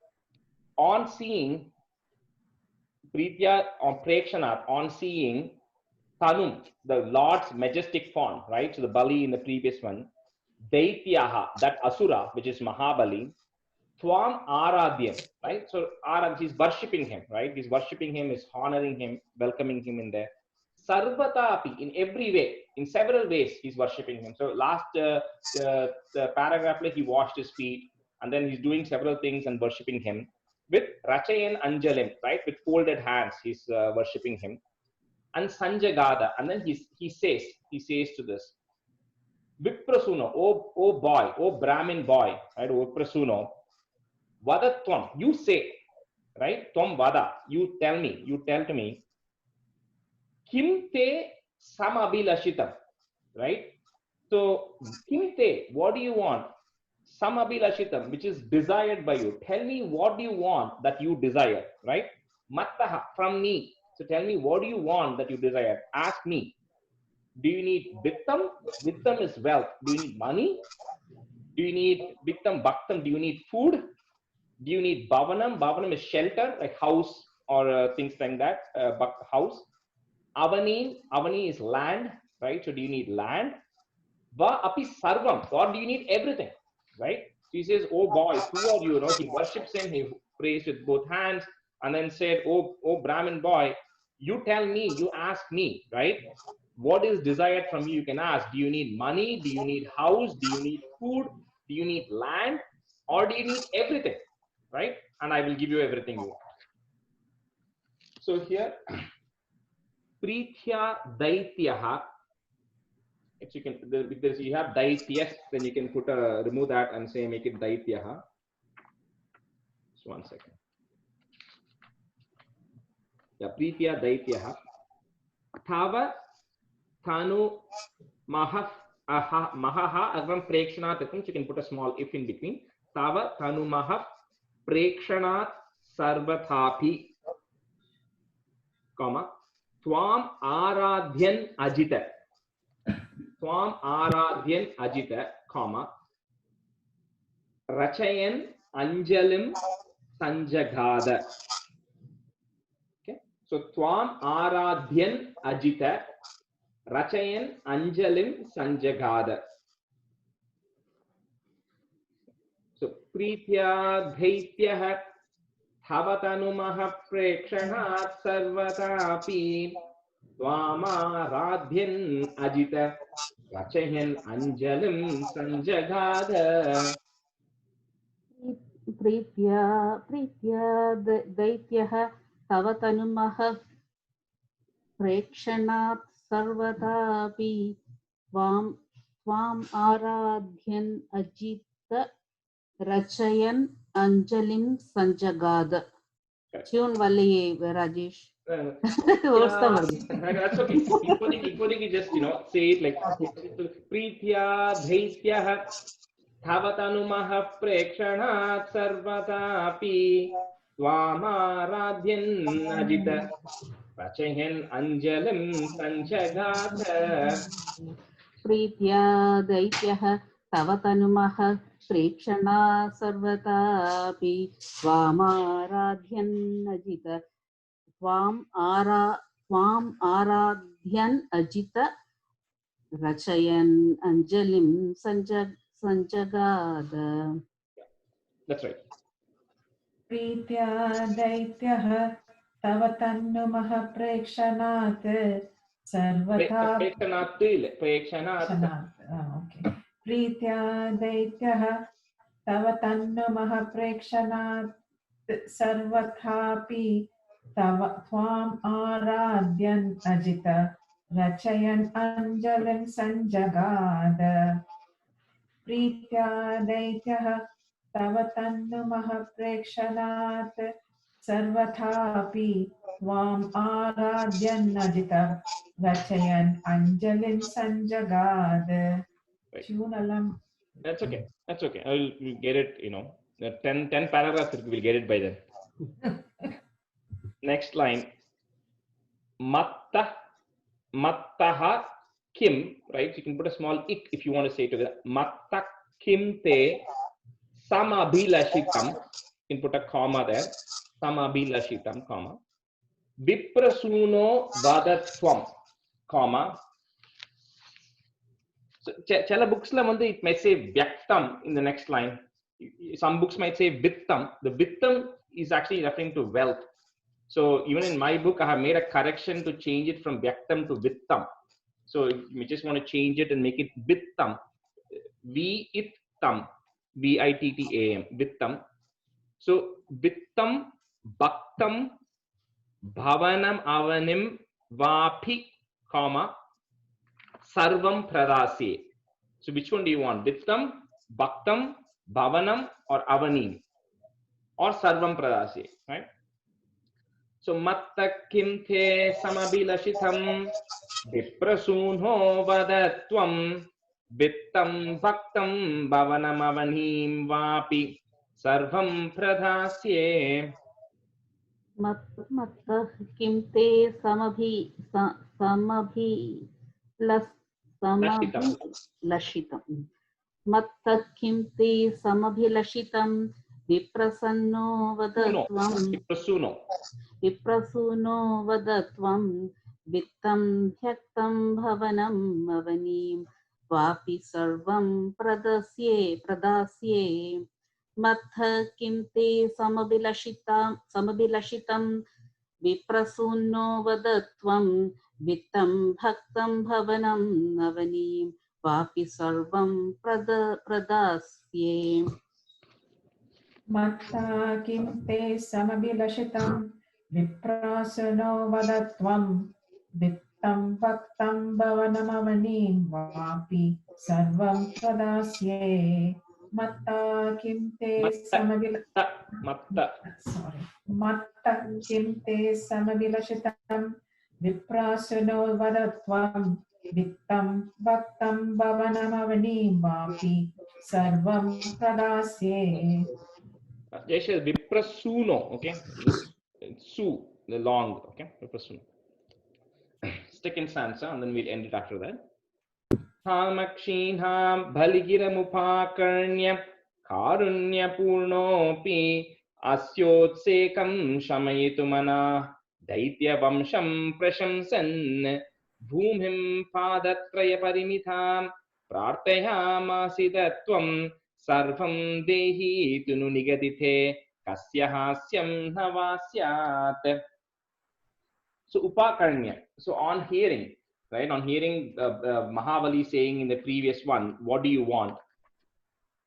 On seeing Pritya on Prekshanat, on seeing Tanum, the Lord's majestic form, right? So the Bali in the previous one, Daityaha, that Asura, which is Mahabali, Twam Aradhyam, right? So he's worshipping him, right? He's worshipping him, is honoring him, welcoming him in there. Sarvatapi, in every way, in several ways, he's worshipping him. So last the paragraph, like he washed his feet, and then he's doing several things and worshipping him with Rachayan Anjalim, right? With folded hands, he's worshipping him. And Sanjagada, and then he says to this, Viprasuno, oh boy, oh Brahmin boy, right? Oh Viprasuno, Vadatvam, you say, right? Tvam Vada, you tell to me, Kim te samabhilashitam, right? So, Kim te, what do you want? Samabhilashitam, which is desired by you. Tell me what do you want that you desire, right? Mattaha, from me. So tell me what do you want that you desire? Ask me. Do you need vittam? Vittam is wealth. Do you need money? Do you need vittam, bhaktam? Do you need food? Do you need bhavanam? Bhavanam is shelter, like house or things like that, house. Avani is land, right? So do you need land? Va api sarvam. Or do you need everything, right? So he says, oh boy, who are you? You know, he worships him, he prays with both hands, and then said, oh Brahmin boy, you tell me, you ask me, right? What is desired from you? You can ask. Do you need money? Do you need house? Do you need food? Do you need land? Or do you need everything, right? And I will give you everything you want. So here, Pritya Daityaha. If you can, if you have Daityas, then you can remove that and say make it Daityaha. Just 1 second. Yeah, Pritya Daityaha. Tava Tanu Mahaha Agam Prekshanat. So you can put a small if in between. Tava Tanu Mahaf Prekshanat Sarvathapi, comma, Twam Aradhyan Ajita. Twam Aradhyan Ajita, comma, Rachayan Anjalim Sanjagada. Okay, so Twam Aradhyan Ajita, Rachayan Anjalim Sanjagada. So Pritya Dhaityaha Thavatanu Prekshanat Sarvatapi Twamaradhyan Ajita Rachayan Anjalim Sanjagada. Pritya Daityaha Tavatanumah Prekshanat Sarvatapi Tvam Aradhyan Ajita Rachayan Anjalim Sanjagada. Tune Valli Rajesh. That's okay. Equally, just say it like Pritya Dhaityaha Thavatanu Prekshanat Sarvatapi Twamaradhyan Ajita Rachayan Anjalim Sanjagada. Pritya Daityaha Tavatanumah Prekshana Sarvatapi Twamaradhyan Ajita Tvam Aradhyan Ajita Rachayan Anjalim Sanjagada. That's right. Pritya Daityaha Tavatannumah Prekshanat Sarvata Prekshanat. Okay. Pritya Daityaha Tavatannumah Prekshanat Sarvathapi Tvam Aradhyan Ajita Rachayan Anjalim Sanjagada. Pritya Daityaha Tavatannumah Prekshanat Sarvathapi Tvam Aradhyan Ajita Rachayan Anjalim Sanjagada. That's okay. That's okay. I'll get it, 10 paragraphs, we'll get it by then. Next line. Mattaha kim, right? So you can put a small ik if you want to say it together. Matta kim te samabhilashitam. You can put a comma there. Samabhilashitam, comma. Viprasuno vadatvam, comma. So chala books la vandu it might say vyaktam in the next line. Some books might say vittam. The vittam is actually referring to wealth. So even in my book, I have made a correction to change it from vyaktam to vittam. So you just want to change it and make it vittam. Vittam. Vittam. Vittam. So vittam, bhaktam, bhavanam avanim, vapi, comma, sarvam pradasye. So which one do you want? Vittam, bhaktam, bhavanam, or avanim, or sarvam pradasye, right? So matta kim te samabhilashitam viprasunho vadatvam vittam bhaktam bhavanam avanim vapi sarvam pradasye. matta kim te samabhilashitam. Matta kim te samabhilashitam viprasanno vadatvam. Viprasuno vadatvam vittam bhyaktam bhavanam avanim vapi sarvam pradasye. Mattha kim te samabhilashitam viprasuno vadatvam vittam bhaktam bhavanam avanim vapi sarvam pradasye. Matta kim te samabhilashitam viprasuno vadatvam vittam bhaktam bhavanamavanim vapi sarvam pradasye. Matta kim te Matta kim te samabhilashitam viprasuno vadatvam vittam bhaktam bhavanamavanim vapi sarvam pradasye. Jaysha, viprasuno, okay? Su, the long, okay? Viprasuno. Second stanza, and then we'll end it after that. Hamakshinham bhaligiramupakarnya karunya purnopi asyotsekam shamayitumana daitya vamsham prashamsan bhumim padatraya parimitham prartayamasidatvam sarvam dehi tunu nigadithe kasya hasyam navasyat. So upakarnya, so on hearing, right, on hearing Mahabali saying in the previous one, what do you want?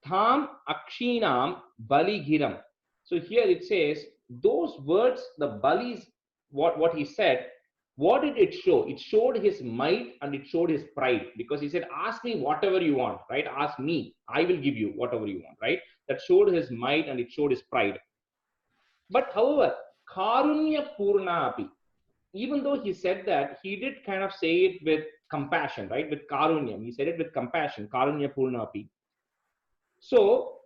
Tham akshinam baligiram. So here it says, those words, the Bali's, what he said, what did it show? It showed his might and it showed his pride, because he said, ask me whatever you want, right? Ask me, I will give you whatever you want, right? That showed his might and it showed his pride. But however, karunya purna api, even though he said that, he did kind of say it with compassion, right? With karunyam. He said it with compassion, karunya purnapi. So,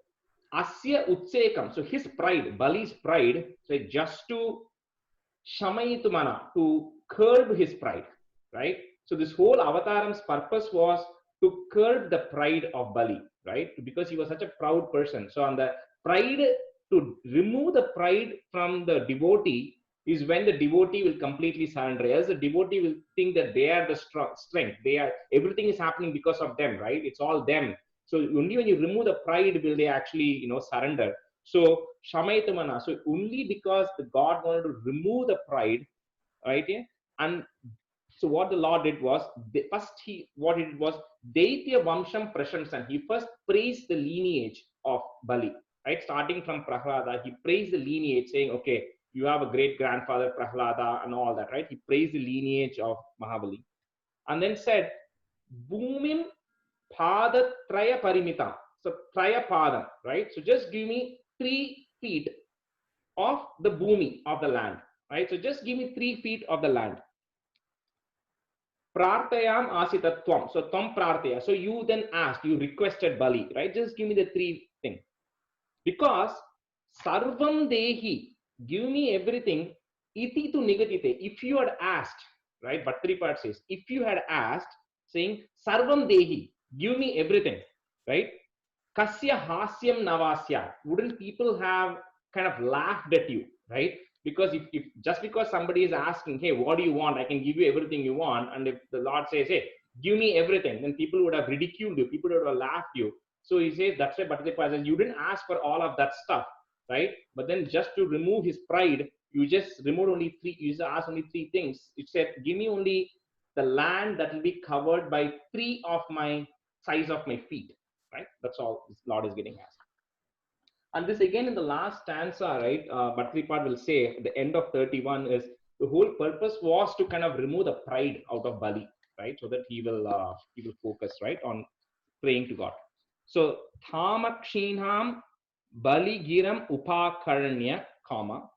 asya utsekam, so his pride, Bali's pride, so just to shamayitumana, to curb his pride, right? So this whole avataram's purpose was to curb the pride of Bali, right? Because he was such a proud person. So on the pride, to remove the pride from the devotee, is when the devotee will completely surrender. Else the devotee will think that they are the strength. They are, everything is happening because of them, right? It's all them. So only when you remove the pride will they actually, surrender. So Shamaytamana. So only because the God wanted to remove the pride, right? Yeah? And so what the Lord did was, what it was, Daitya Vamsham Prashamsan. He first praised the lineage of Bali, right? Starting from Prahlada, he praised the lineage, saying, okay, you have a great grandfather Prahlada and all that, right? He praised the lineage of Mahabali, and then said, Bhumim Pada Traya Parimitam. So Traya Padam, right? So just give me 3 feet of the bhumi, of the land, right? So just give me 3 feet of the land. Prartayam asitatvam. So tvam prartaya. So you then asked, you requested Bali, right? Just give me the 3 things. Because sarvam dehi, give me everything, iti tu nigatite. If you had asked, right? Bhattaripad says, if you had asked, saying Sarvam Dehi, give me everything, right? Kasya Hasyam Navasya. Wouldn't people have kind of laughed at you, right? Because if just because somebody is asking, hey, what do you want? I can give you everything you want. And if the Lord says, hey, give me everything, then people would have ridiculed you. People would have laughed you. So he says, that's why Bhattacharya says, you didn't ask for all of that stuff, right? But then just to remove his pride, you just removed only three, you just asked only three things. It said, give me only the land that will be covered by 3 of my size of my feet, right? That's all this Lord is getting asked. And this again in the last stanza, right? Bhattacharya will say at the end of 31 is the whole purpose was to kind of remove the pride out of Bali, right? So that he will focus, right, on praying to God. So Thamakshinam Baligiram Upakaranya, comma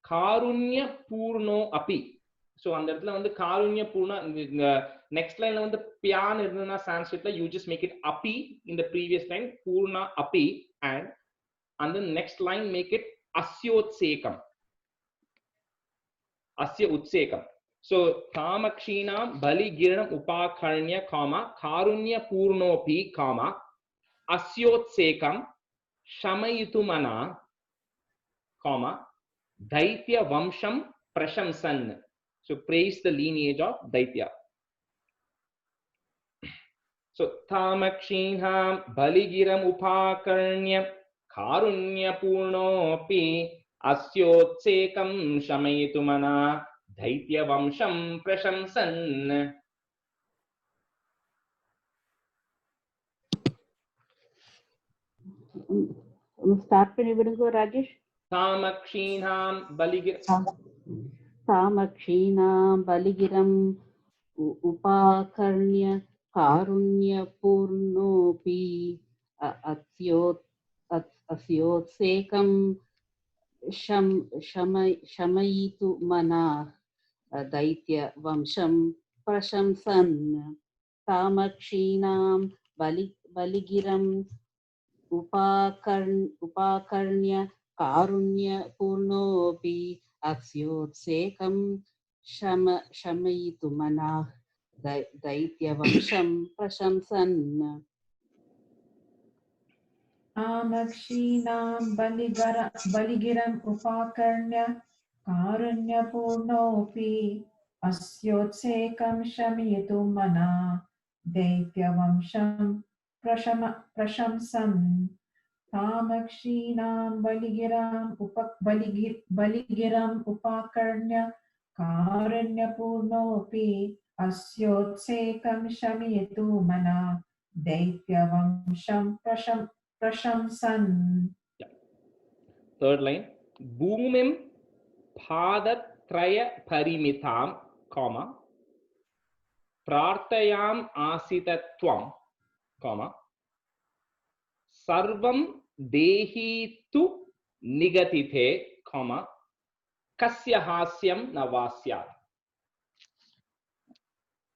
Karunya Purno Api. So on that line, the Karunya Purna, the next line on the Pyan Irna Sanskrit, you just make it Api in the previous line, Purna Api, and the next line make it Asyotsekam. Asya Utsekam. So Thamakshinam Baligiram Upakarnya, comma Karunya Purnopi, comma Asyotsekam Shamayitumana, comma Daitya Vamsham Prashamsan. So praise the lineage of Daitya. So Thamakshinam Baligiram Upakarnya Karunya Purnopi Asyotsekam Shamayitumana Daitya Vamsham Prashamsan. Start பண்ணி விடுங்க Rajesh. Thamakshinam Baligiram Upakarnya Karunya Purnopi Asyotsekam Shamayitu Manah Daitya Vamsham Prashamsan. Thamakshinam Baligiram Upakarnya Karunya Purnopi Asyotsekam Shamayitu Manah Daitya Vamsham Prashamsan. Thamakshinam Baligiram Upakarnya Karunya Purnopi Asyotsekam Shamayitu Manah Daitya Vamsham Prashamsan. Thamakshinam Baligiram Upakarnya Karunya Purnopi Asyotsekam Shamayitu Manah Daitya Vamsham Prashamsan. Third line. Bhumim Padatraya Parimitam, comma Prarthayam Asitatvam, comma Sarvam Dehi Tu Nigatite, comma Kasya Hasyam Navasyat.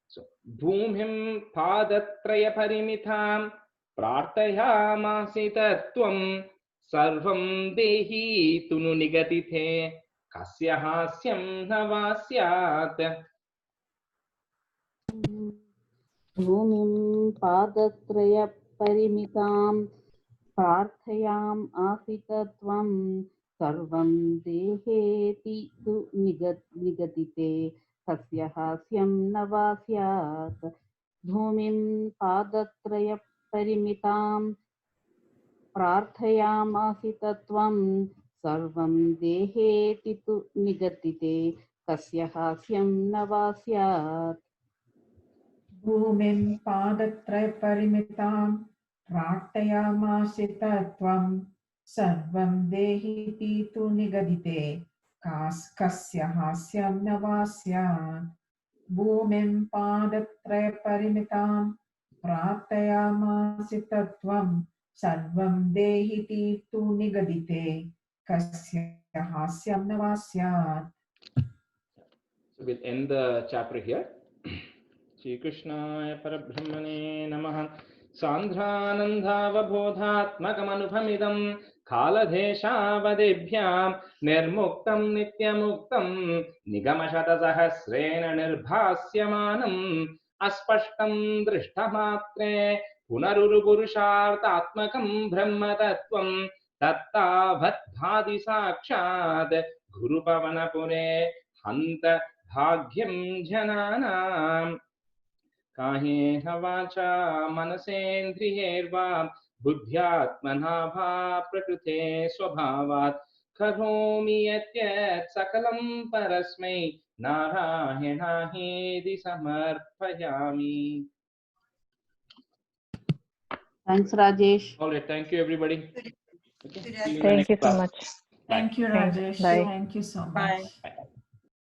So Bhumim Padatraya Parimitam Prarthayam Asitatvam Sarvam Dehi Tu Nigatite Kasya Hasyam Navasyat. Bhumim Padatraya Parimitam Prarthayam Asitatvam Sarvam Deheti Tu Nigatite Kasya Hasyam Navasyat. Bhumim Padatraya Parimitam Prarthayam Asitatvam Sarvam Deheti Tu Nigatite Kasya Hasyam Navasyat. Bhumim Padatraya Parimitam Prarthayamasitatvam Sarvam Dehiti Tu Nigadite Kasya Hasyam Navasyat. Bhumim Padatraya Parimitam Prarthayamasitatvam Sarvam Dehiti Tu Nigadite Kasya Hasyam Navasyat. So we'll end the chapter here. Shri Krishnaya Parabrahmane Namaha. सान्द्रानन्दावबोधात्मकमनुभमिदं कालदेशावदिभ्यां निर्मुक्तं नित्यमुक्तं निगमशतसहस्रेण निर्भास्यमानम् अस्पष्टं दृष्टमात्रे पुनरुरुपुरुषार्थात्मकं ब्रह्मतत्त्वं तत्तावद्भाति साक्षात् गुरुपवनपुरे हन्त भाग्यं जनानाम् कायेन वाचा मनसेन्द्रियैर्वा बुद्ध्यात्मना वा प्रकृते स्वभावात् करोमि यद्यत् सकलं परस्मै नारायणाहेति समर्पयामि. Thanks, Rajesh. All right, thank you everybody. Okay, see you in the Thank next you so class. much. Thank you, Thanks. Rajesh. Bye. Thank you so much. Bye. Bye.